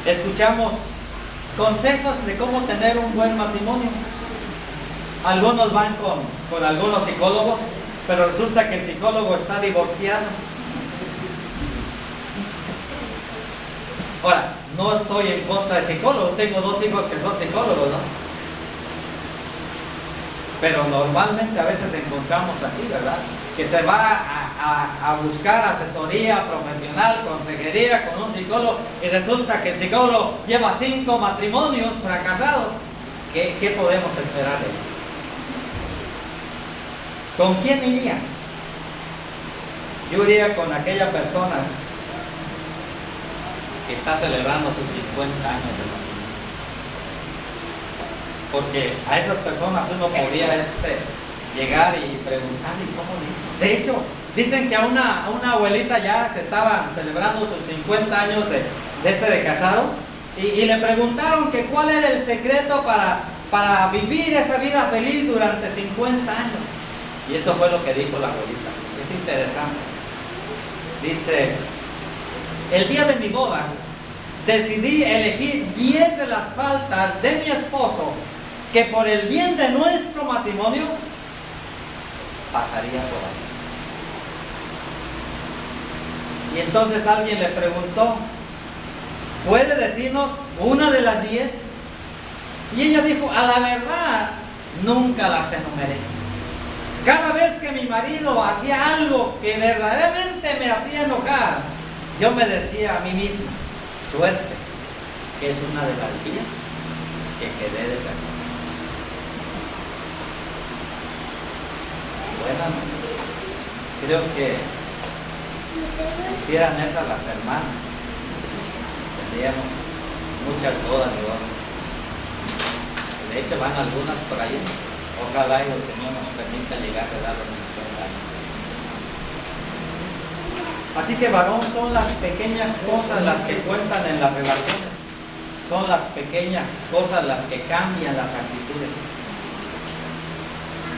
escuchamos consejos de cómo tener un buen matrimonio. Algunos van con algunos psicólogos, pero resulta que el psicólogo está divorciado. Ahora, no estoy en contra de psicólogos, tengo 2 hijos que son psicólogos, ¿no? Pero normalmente a veces encontramos así, ¿verdad? Que se va a buscar asesoría profesional, consejería con un psicólogo, y resulta que el psicólogo lleva 5 matrimonios fracasados. ¿Qué podemos esperar de él? ¿Con quién iría? Yo iría con aquella persona que está celebrando sus 50 años de matrimonio. Porque a esas personas uno podía llegar y preguntarle cómo le hizo. De hecho, dicen que a una abuelita ya que estaba celebrando sus 50 años de casado, y le preguntaron que cuál era el secreto para vivir esa vida feliz durante 50 años. Y esto fue lo que dijo la abuelita. Es interesante. Dice: el día de mi boda decidí elegir 10 de las faltas de mi esposo que por el bien de nuestro matrimonio pasaría por ahí. Y entonces alguien le preguntó: ¿puede decirnos una de las 10? Y ella dijo: a la verdad, nunca las enumeré. Cada vez que mi marido hacía algo que verdaderamente me hacía enojar, yo me decía a mí misma: suerte, que es una de las 10 que quedé de perder. Bueno, creo que si hicieran esas las hermanas, tendríamos muchas bodas de oro. De hecho, van algunas por ahí. Ojalá y el Señor nos permita llegar a dar los 50 años. Así que, varón, son las pequeñas cosas las que cuentan en las relaciones. Son las pequeñas cosas las que cambian las actitudes.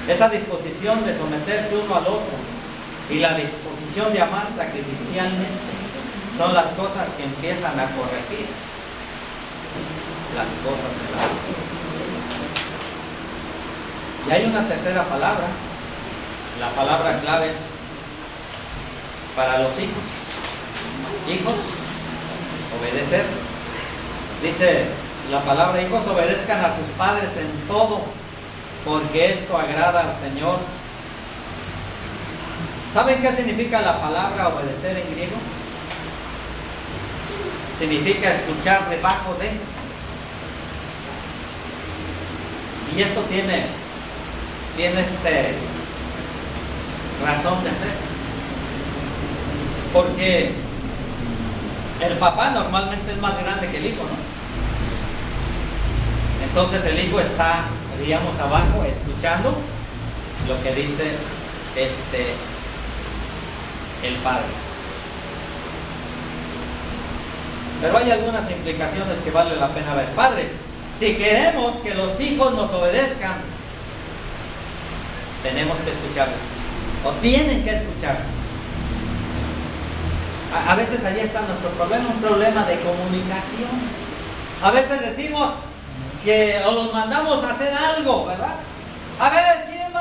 Esa disposición de someterse uno al otro y la disposición de amar sacrificialmente son las cosas que empiezan a corregir las cosas en la vida. Y hay una tercera palabra. La palabra clave es para los hijos. Hijos, obedecer. Dice la palabra: hijos, obedezcan a sus padres en todo, porque esto agrada al Señor. ¿Saben qué significa la palabra obedecer en griego? Significa escuchar debajo de. Y esto tiene razón de ser. Porque el papá normalmente es más grande que el hijo, ¿no? Entonces el hijo está, digamos, abajo, escuchando lo que dice el padre. Pero hay algunas implicaciones que vale la pena ver. Padres, si queremos que los hijos nos obedezcan, tenemos que escucharlos, o tienen que escucharlos. A veces allí está nuestro problema, un problema de comunicación. A veces decimos que o los mandamos a hacer algo, ¿verdad? A ver, ¿quién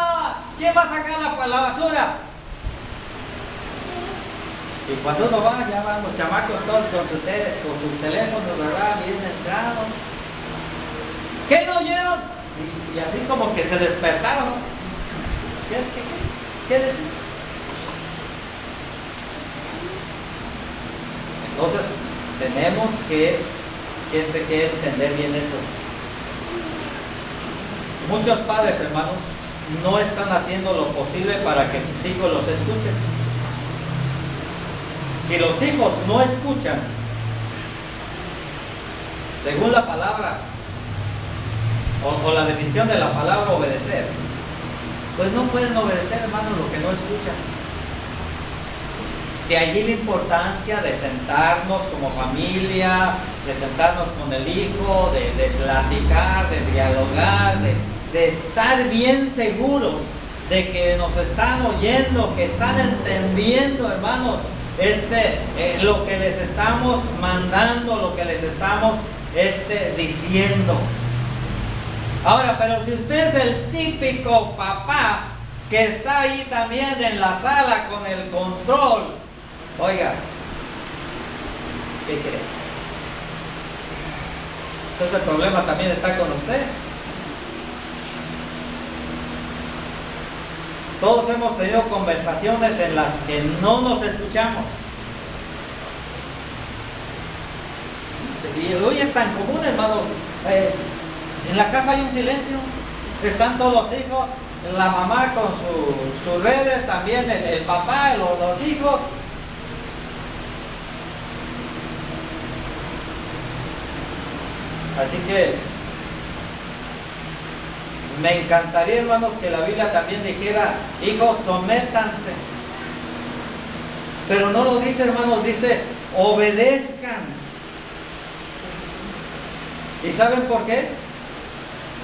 va a sacar la basura? Y cuando uno va, ya van los chamacos todos con sus teléfonos, ¿verdad? Bien entrados. ¿Qué no oyeron? Y así como que se despertaron, ¿no? ¿Qué decir? Entonces, tenemos que entender bien eso. Muchos padres, hermanos, no están haciendo lo posible para que sus hijos los escuchen. Si los hijos no escuchan, según la palabra, o la definición de la palabra obedecer, pues no pueden obedecer, hermanos, lo que no escuchan. De allí la importancia de sentarnos como familia, de sentarnos con el hijo, de platicar, de dialogar, de estar bien seguros de que nos están oyendo, que están entendiendo, hermanos, lo que les estamos mandando, lo que les estamos diciendo. Ahora, pero si usted es el típico papá que está ahí también en la sala con el control, oiga, ¿qué cree? Entonces el problema también está con usted. Todos hemos tenido conversaciones en las que no nos escuchamos. Y hoy es tan común, hermano. En la casa hay un silencio. Están todos los hijos, la mamá con sus redes, también el papá, los hijos. Así que me encantaría, hermanos, que la Biblia también dijera, hijos, sométanse. Pero no lo dice, hermanos, dice, obedezcan. ¿Y saben por qué?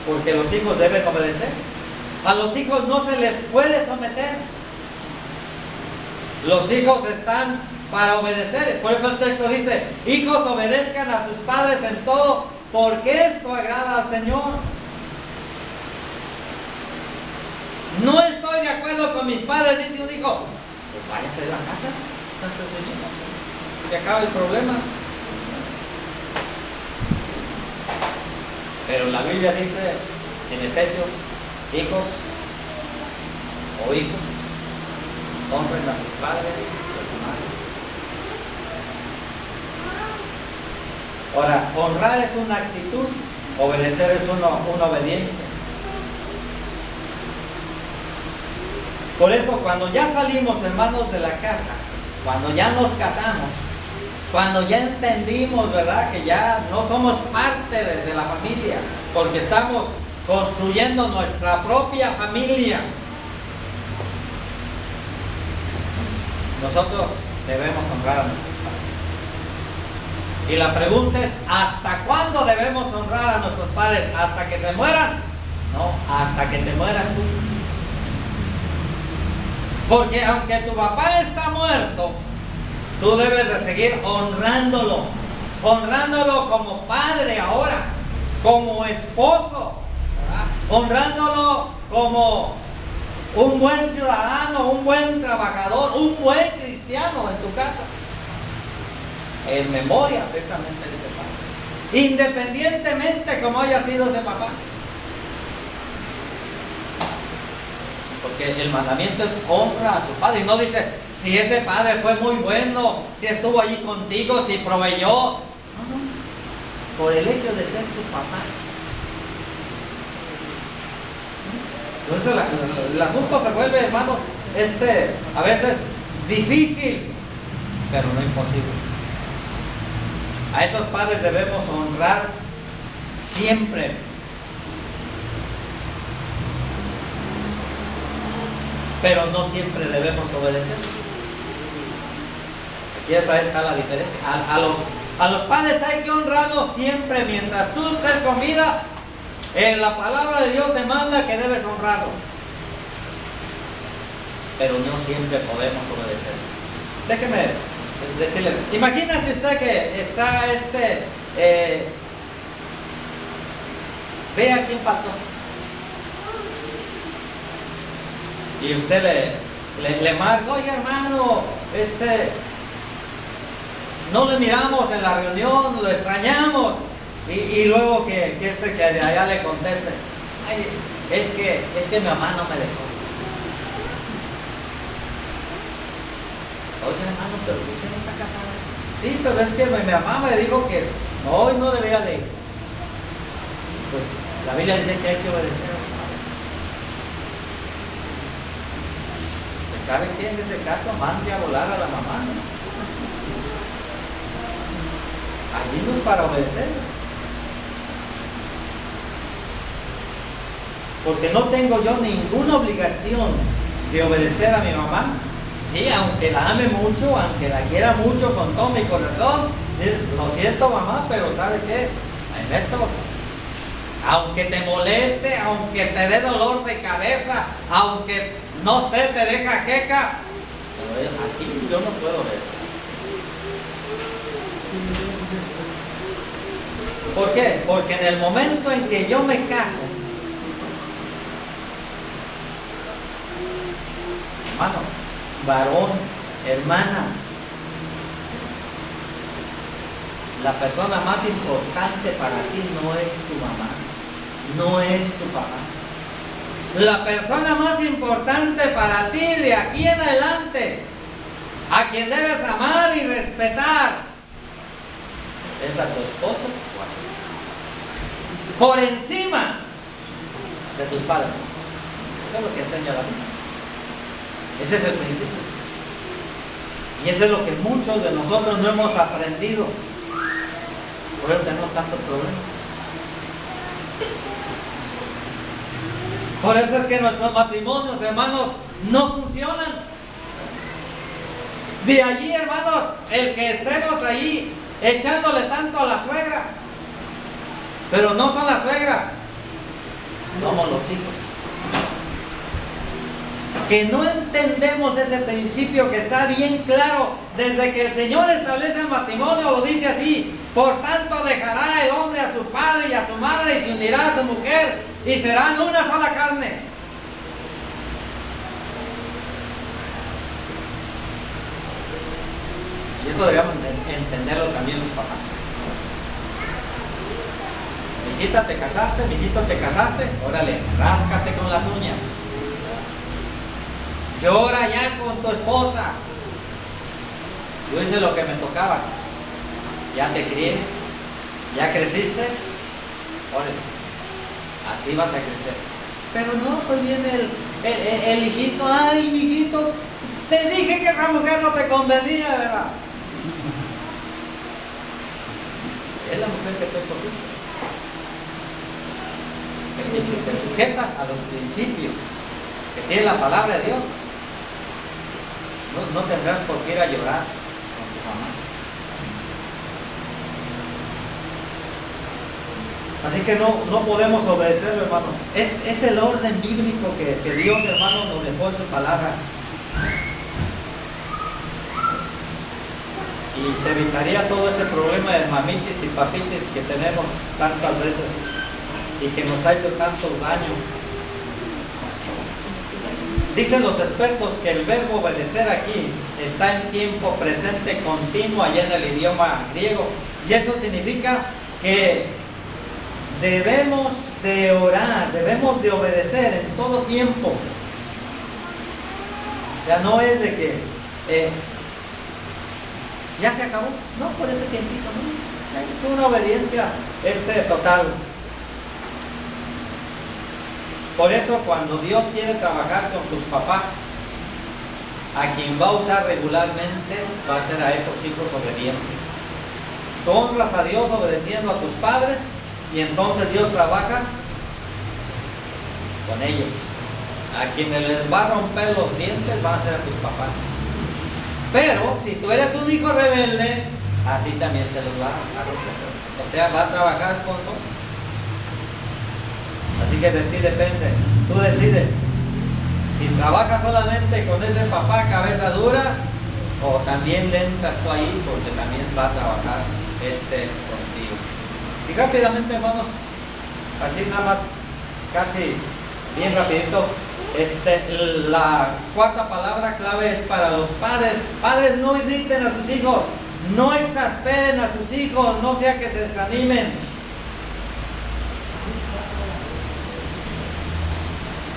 Porque los hijos deben obedecer. A los hijos no se les puede someter. Los hijos están para obedecer. Por eso el texto dice, hijos, obedezcan a sus padres en todo, porque esto agrada al Señor. No estoy de acuerdo con mis padres, dice un hijo, pues váyase de la casa, tan sencillito, se acaba el problema. Pero la Biblia dice en Efesios, hijos o hijos, honren a sus padres y a sus madres. Ahora, honrar es una actitud, obedecer es una obediencia. Por eso, cuando ya salimos, hermanos, de la casa, cuando ya nos casamos, cuando ya entendimos, ¿verdad?, que ya no somos parte de la familia, porque estamos construyendo nuestra propia familia, nosotros debemos honrar a nuestros padres. Y la pregunta es, ¿hasta cuándo debemos honrar a nuestros padres? ¿Hasta que se mueran? No, hasta que te mueras tú. Porque aunque tu papá está muerto, tú debes de seguir honrándolo. Honrándolo como padre ahora, como esposo, ¿verdad? Honrándolo como un buen ciudadano, un buen trabajador, un buen cristiano en tu casa. En memoria precisamente de ese padre. Independientemente como haya sido ese papá. Porque el mandamiento es honra a tu padre. Y no dice, si ese padre fue muy bueno, si estuvo allí contigo, si proveyó. No, no. Por el hecho de ser tu papá. Entonces el asunto se vuelve, hermano, a veces difícil, pero no imposible. A esos padres debemos honrar siempre. Pero no siempre debemos obedecer. Aquí otra vez está la diferencia. A los padres hay que honrarlos siempre. Mientras tú estés con vida, la palabra de Dios demanda que debes honrarlos. Pero no siempre podemos obedecer. Déjeme decirle, imagínese usted que está ve a quién faltó. Y usted le marca, oye hermano, no le miramos en la reunión, lo extrañamos. Y luego que de allá le conteste, ay, es que mi mamá no me dejó. Oye hermano, pero usted no está casado. Sí, pero es que mi mamá me dijo que hoy no debería de ir. Pues la Biblia dice que hay que obedecer. ¿Saben qué? En ese caso, mande a volar a la mamá, ¿no? Allí no es para obedecer. Porque no tengo yo ninguna obligación de obedecer a mi mamá. Sí, aunque la ame mucho, aunque la quiera mucho con todo mi corazón. Lo siento, mamá, pero ¿sabe qué? En esto, aunque te moleste, aunque te dé dolor de cabeza, aunque no sé, te deja queca, pero aquí yo no puedo obedecer. ¿Por qué? Porque en el momento en que yo me caso, hermano, varón, hermana, la persona más importante para ti no es tu mamá, no es tu papá. La persona más importante para ti de aquí en adelante, a quien debes amar y respetar, es a tu esposo o a tu esposa. Por encima de tus padres. Eso es lo que enseña la Biblia. Ese es el principio. Y eso es lo que muchos de nosotros no hemos aprendido. Por eso tenemos tantos problemas. Por eso es que nuestros matrimonios, hermanos, no funcionan. De allí, hermanos, el que estemos ahí echándole tanto a las suegras. Pero no son las suegras, somos los hijos. Que no entendemos ese principio que está bien claro. Desde que el Señor establece el matrimonio, lo dice así: por tanto dejará el hombre a su padre y a su madre y se unirá a su mujer y serán una sola carne. Y eso debemos entenderlo también los papás. Mijita, te casaste, mijito, te casaste, órale, ráscate con las uñas. Llora ya con tu esposa. Yo hice lo que me tocaba. Ya te crié, ya creciste, órale, así vas a crecer. Pero no, pues viene el hijito: ay, mijito, te dije que esa mujer no te convenía, ¿verdad? Es la mujer que tú escogiste. Y si te sujetas a los principios que tiene la palabra de Dios, no tendrás por qué ir a llorar con tu mamá. Así que no podemos obedecerlo, hermanos. Es el orden bíblico que Dios, hermanos, nos dejó en su palabra. Y se evitaría todo ese problema de mamitis y papitis que tenemos tantas veces y que nos ha hecho tanto daño. Dicen los expertos que el verbo obedecer aquí está en tiempo presente continuo allá en el idioma griego, y eso significa que debemos de orar, debemos de obedecer en todo tiempo. O sea, no es de que ya se acabó, no, por ese tiempito, no. Es una obediencia total. Por eso, cuando Dios quiere trabajar con tus papás, a quien va a usar regularmente va a ser a esos hijos obedientes. Tú honras a Dios obedeciendo a tus padres, y entonces Dios trabaja con ellos. A quienes les va a romper los dientes van a ser a tus papás. Pero si tú eres un hijo rebelde, a ti también te los va a romper. O sea, va a trabajar con todos. Así que de ti depende. Tú decides si trabajas solamente con ese papá cabeza dura, o también le entras tú ahí, porque también va a trabajar contigo. Y rápidamente, hermanos, así nada más, casi bien rapidito, la cuarta palabra clave es para los padres. Padres, no irriten a sus hijos, no exasperen a sus hijos, no sea que se desanimen.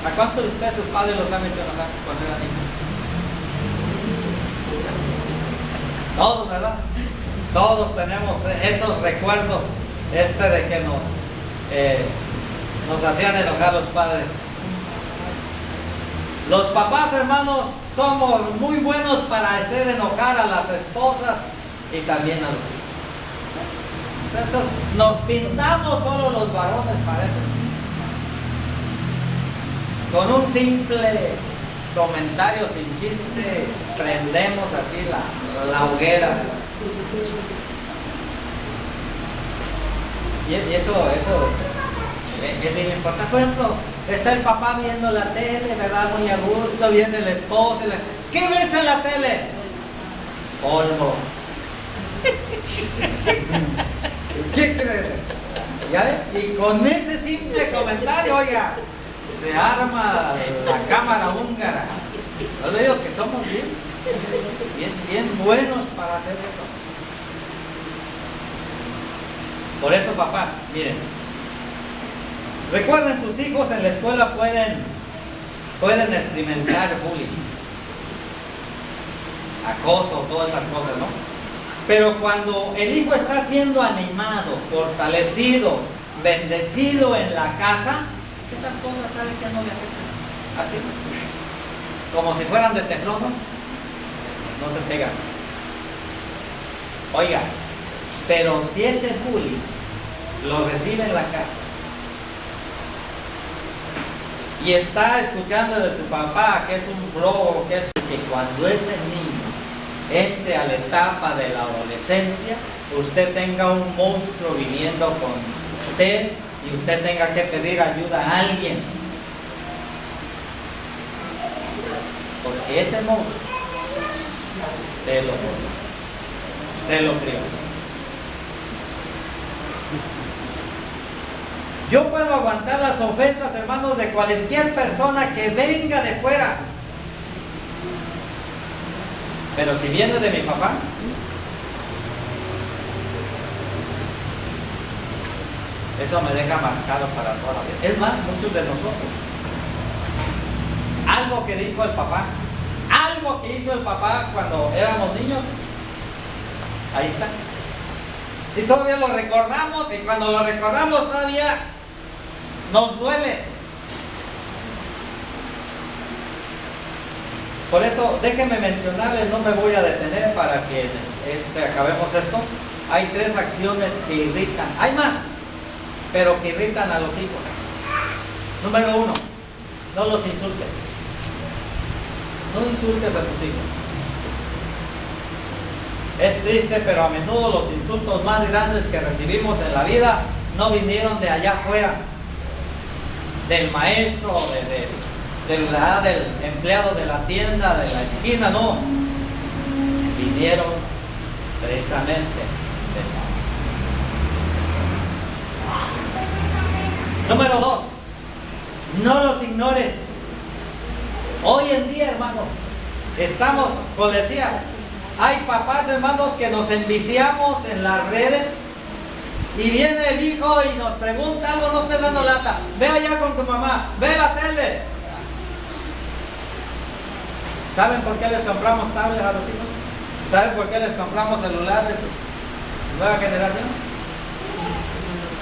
¿A cuántos de ustedes sus padres los han hecho enojar cuando eran niños? Todos, ¿verdad? Todos tenemos esos recuerdos de que nos hacían enojar los padres. Los papás, hermanos, somos muy buenos para hacer enojar a las esposas y también a los hijos. Entonces, nos pintamos solo los varones para eso. Con un simple comentario sin chiste prendemos así la hoguera. Y eso es bien importante. Por ejemplo, está el papá viendo la tele, ¿verdad? Muy a gusto, viene el esposo. ¿Qué ves en la tele? Polvo. ¿Qué crees? ¿Ya ves? Y con ese simple comentario, oiga, se arma la cámara húngara. Yo le digo que somos bien buenos para hacer eso. Por eso, papás, miren, recuerden, sus hijos en la escuela pueden experimentar bullying, acoso, todas esas cosas, ¿no? Pero cuando el hijo está siendo animado, fortalecido, bendecido en la casa, esas cosas saben que no le afectan. Así, como si fueran de teflón, no se pegan. Oiga, pero si ese bullying lo recibe en la casa y está escuchando de su papá que es un flojo, que cuando ese niño entre a la etapa de la adolescencia, usted tenga un monstruo viniendo con usted y usted tenga que pedir ayuda a alguien. Porque ese monstruo, usted lo crió. Yo puedo aguantar las ofensas, hermanos, de cualquier persona que venga de fuera. Pero si viene de mi papá, eso me deja marcado para toda la vida. Es más, muchos de nosotros, algo que dijo el papá, algo que hizo el papá cuando éramos niños, ahí está. Y todavía lo recordamos, y cuando lo recordamos todavía nos duele. Por eso, déjenme mencionarles, no me voy a detener para que acabemos esto. Hay 3 acciones que irritan. Hay más, pero que irritan a los hijos. Número 1, no los insultes. No insultes a tus hijos. Es triste, pero a menudo los insultos más grandes que recibimos en la vida no vinieron de allá afuera, del maestro, del empleado de la tienda, de la esquina, no. Vinieron precisamente del maestro. Número 2, no los ignores. Hoy en día, hermanos, estamos, como decía, hay papás, hermanos, que nos enviciamos en las redes y viene el hijo y nos pregunta algo, no estés dando lata, ve allá con tu mamá, ve la tele. ¿Saben por qué les compramos tablets a los hijos? ¿Saben por qué les compramos celulares? Nueva generación.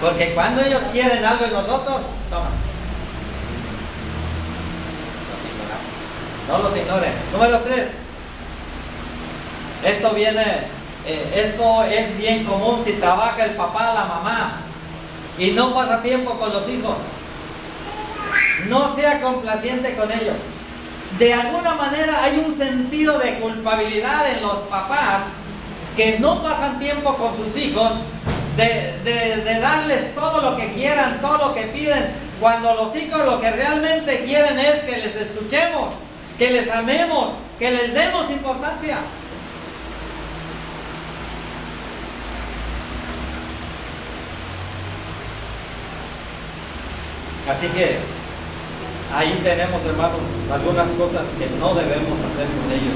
Porque cuando ellos quieren algo y nosotros, toma. No los ignoren. Número 3. Esto es bien común si trabaja el papá, la mamá y no pasa tiempo con los hijos. No sea complaciente con ellos. De alguna manera hay un sentido de culpabilidad en los papás que no pasan tiempo con sus hijos, de darles todo lo que quieran, todo lo que piden, cuando los hijos lo que realmente quieren es que les escuchemos, que les amemos, que les demos importancia. Así que ahí tenemos, hermanos, algunas cosas que no debemos hacer con ellos.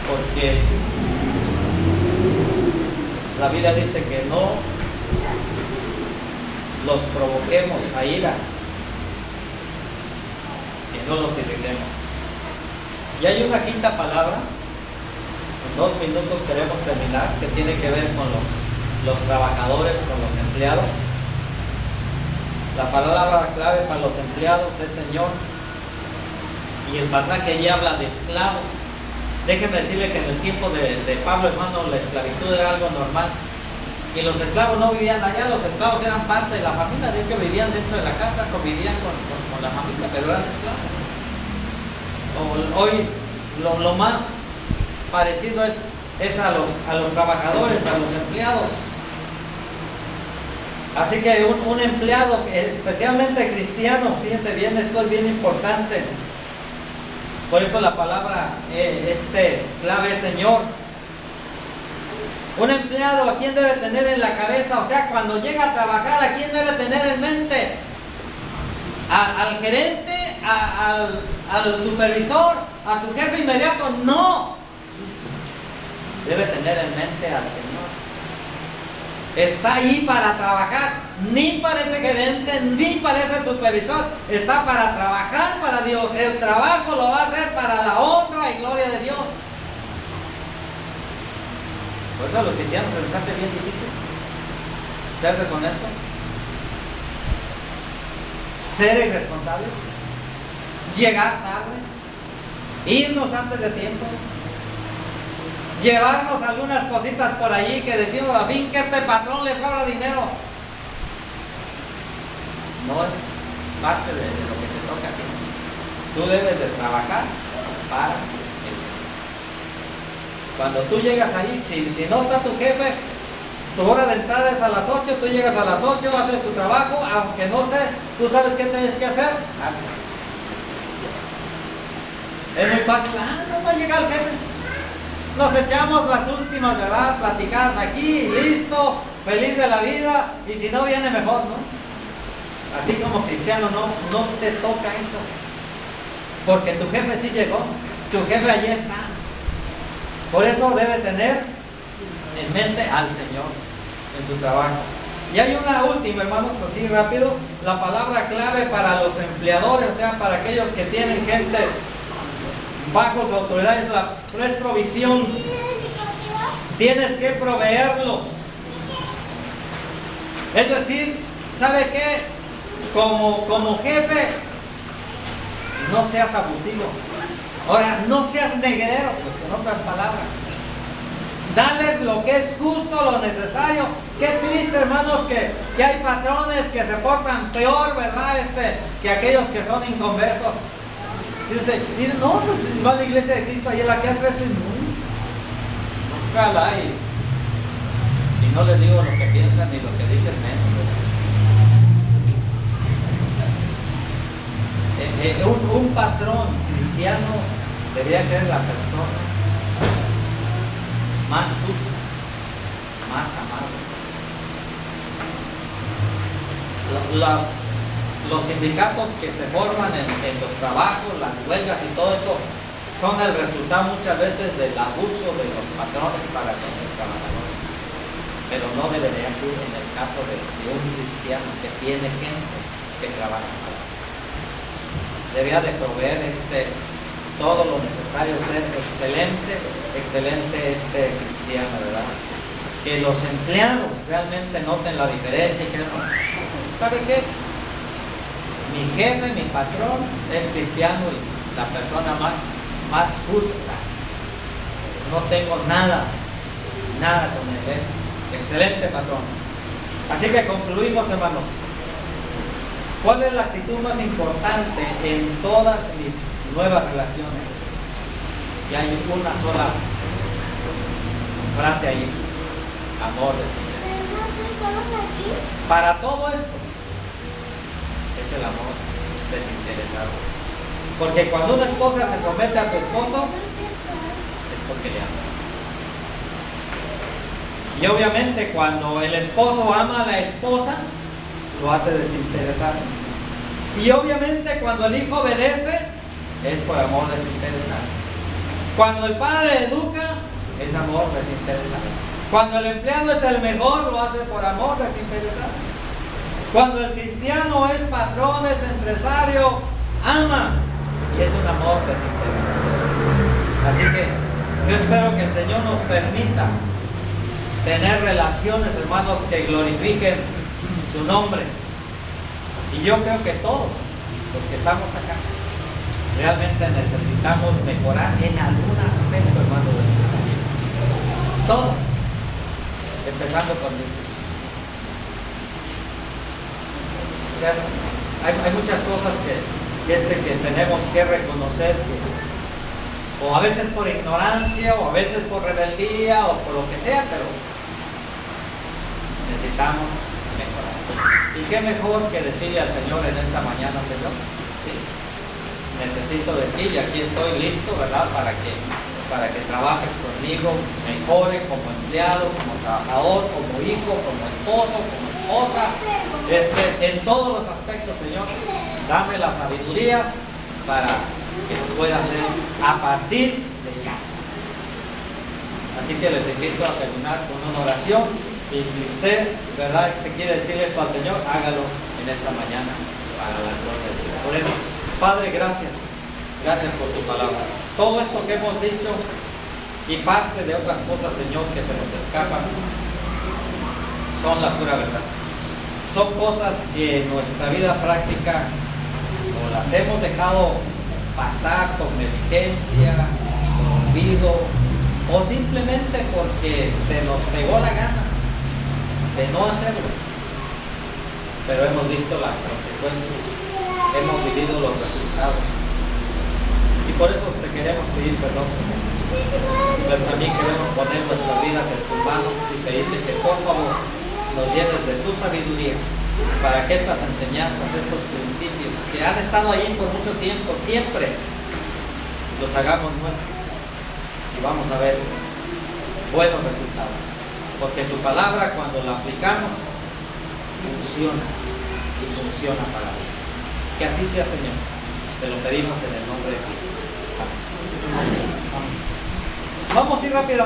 Porque la Biblia dice que no los provoquemos a ira, que no los irritemos. Y hay una quinta palabra, en 2 minutos queremos terminar, que tiene que ver con los trabajadores, con los empleados. La palabra clave para los empleados es Señor, y el pasaje allí habla de esclavos. Déjenme decirle que en el tiempo de Pablo, hermano, la esclavitud era algo normal, y los esclavos no vivían allá. Los esclavos eran parte de la familia, de hecho vivían dentro de la casa, convivían con la familia, pero eran esclavos. Hoy lo más parecido es a los trabajadores, a los empleados. Así que un empleado, especialmente cristiano, fíjense bien, esto es bien importante. Por eso la palabra clave es Señor. Un empleado, ¿a quién debe tener en la cabeza? O sea, cuando llega a trabajar, ¿a quién debe tener en mente? ¿Al gerente? ¿Al supervisor? ¿A su jefe inmediato? No. Debe tener en mente al Señor. Está ahí para trabajar, ni para ese gerente, ni para ese supervisor. Está para trabajar para Dios. El trabajo lo va a hacer para la honra y gloria de Dios. Por eso a los cristianos se les hace bien difícil ser deshonestos, ser irresponsables, llegar tarde, irnos antes de tiempo, llevarnos algunas cositas por allí que decimos a fin que este patrón le sobra dinero. no es parte de lo que te toca a ti. Tú debes de trabajar para el Señor. Cuando tú llegas ahí, si no está tu jefe, tu hora de entrada es a las 8, tú llegas a las 8, haces tu trabajo, aunque no esté, tú sabes qué tienes que hacer. Es muy fácil, no va a llegar el jefe. Nos echamos las últimas, ¿verdad? Platicadas aquí, listo, feliz de la vida, y si no viene mejor, ¿no? A ti como cristiano no te toca eso. Porque tu jefe sí llegó, tu jefe allí está. Por eso debe tener en mente al Señor en su trabajo. Y hay una última, hermanos, así rápido, la palabra clave para los empleadores, o sea, para aquellos que tienen gente bajo su autoridad, es provisión. Tienes que proveerlos. Es decir, ¿sabe qué? Como jefe, no seas abusivo. Ahora, no seas negrero, pues en otras palabras. Dales lo que es justo, lo necesario. Qué triste, hermanos, que hay patrones que se portan peor, ¿verdad? Que aquellos que son inconversos. Dice, no, pues va a la iglesia de Cristo, ayer la que atrás es ojalá y no les digo lo que piensan ni lo que dicen menos. Un patrón cristiano debería ser la persona más justa, más amable. Los sindicatos que se forman en los trabajos, las huelgas y todo eso, son el resultado muchas veces del abuso de los patrones para con los trabajadores. Pero no debería ser en el caso de un cristiano que tiene gente que trabaja para él. Debería de proveer todo lo necesario, ser excelente cristiano, ¿verdad? Que los empleados realmente noten la diferencia y que ¿sabe qué? Mi jefe, mi patrón es cristiano y la persona más justa. No tengo nada con él. Es excelente patrón. Así que concluimos, hermanos. ¿Cuál es la actitud más importante en todas mis nuevas relaciones? Y hay una sola frase ahí. Amor desinteresado. Para todo esto es el amor desinteresado. Porque cuando una esposa se somete a su esposo, es porque le ama. Y obviamente cuando el esposo ama a la esposa, lo hace desinteresado. Y obviamente cuando el hijo obedece, es por amor desinteresado. Cuando el padre educa, es amor desinteresado. Cuando el empleado es el mejor, lo hace por amor desinteresado. Cuando el cristiano es patrón, es empresario, ama, y es un amor desinteresado. Así que yo espero que el Señor nos permita tener relaciones, hermanos, que glorifiquen su nombre. Y yo creo que todos los que estamos acá realmente necesitamos mejorar en algún aspecto, hermano, de nuestra vida. Todos, empezando por Dios. O sea, hay muchas cosas que tenemos que reconocer, o a veces por ignorancia, o a veces por rebeldía, o por lo que sea, pero necesitamos mejorar. Y qué mejor que decirle al Señor en esta mañana: Señor, sí, necesito de ti y aquí estoy listo, ¿verdad? Para que trabajes conmigo, mejore como empleado, como trabajador, como hijo, como esposo, como esposa, en todos los aspectos, Señor. Dame la sabiduría para que lo pueda hacer a partir de ya. Así que les invito a terminar con una oración. Y si usted, ¿verdad?, quiere decirle esto al Señor, hágalo en esta mañana para la gloria de Dios. Oremos. Padre, gracias. Gracias por tu palabra. Todo esto que hemos dicho y parte de otras cosas, Señor, que se nos escapan, son la pura verdad. Son cosas que en nuestra vida práctica o las hemos dejado pasar con negligencia, con olvido, o simplemente porque se nos pegó la gana de no hacerlo, pero hemos visto las consecuencias consecuencias, hemos vivido los resultados. Y por eso te queremos pedir perdón, Señor. Pero también queremos poner nuestras vidas en tus manos y pedirte que por favor nos llenes de tu sabiduría para que estas enseñanzas, estos principios que han estado allí por mucho tiempo, siempre los hagamos nuestros y vamos a ver buenos resultados. Porque tu palabra, cuando la aplicamos, funciona y funciona para ti. Que así sea, Señor. Te lo pedimos en el nombre de Cristo. Amén. Vamos a ir rápidamente.